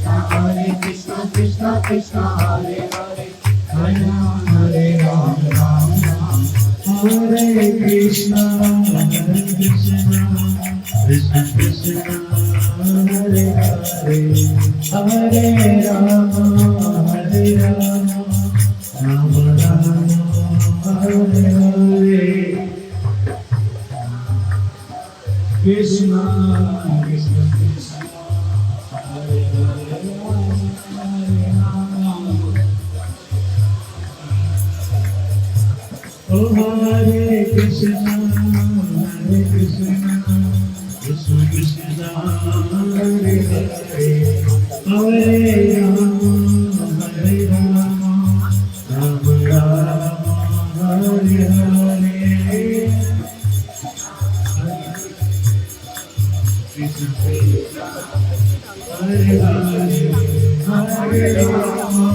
Hare Krishna Krishna Krishna Hare Hare Hare Rama Rama Rama Hare Krishna Krishna Krishna Hare Hare Hare Rama Rama Rama Hare Hare. Krishna Krishna Krishna Hare Hare Hare Rama. Oh Hare Krishna Krishna Krishna Hare Hare Hare Rama Rama Rama Hare Hare. Krishna Hare Hare Hare Rama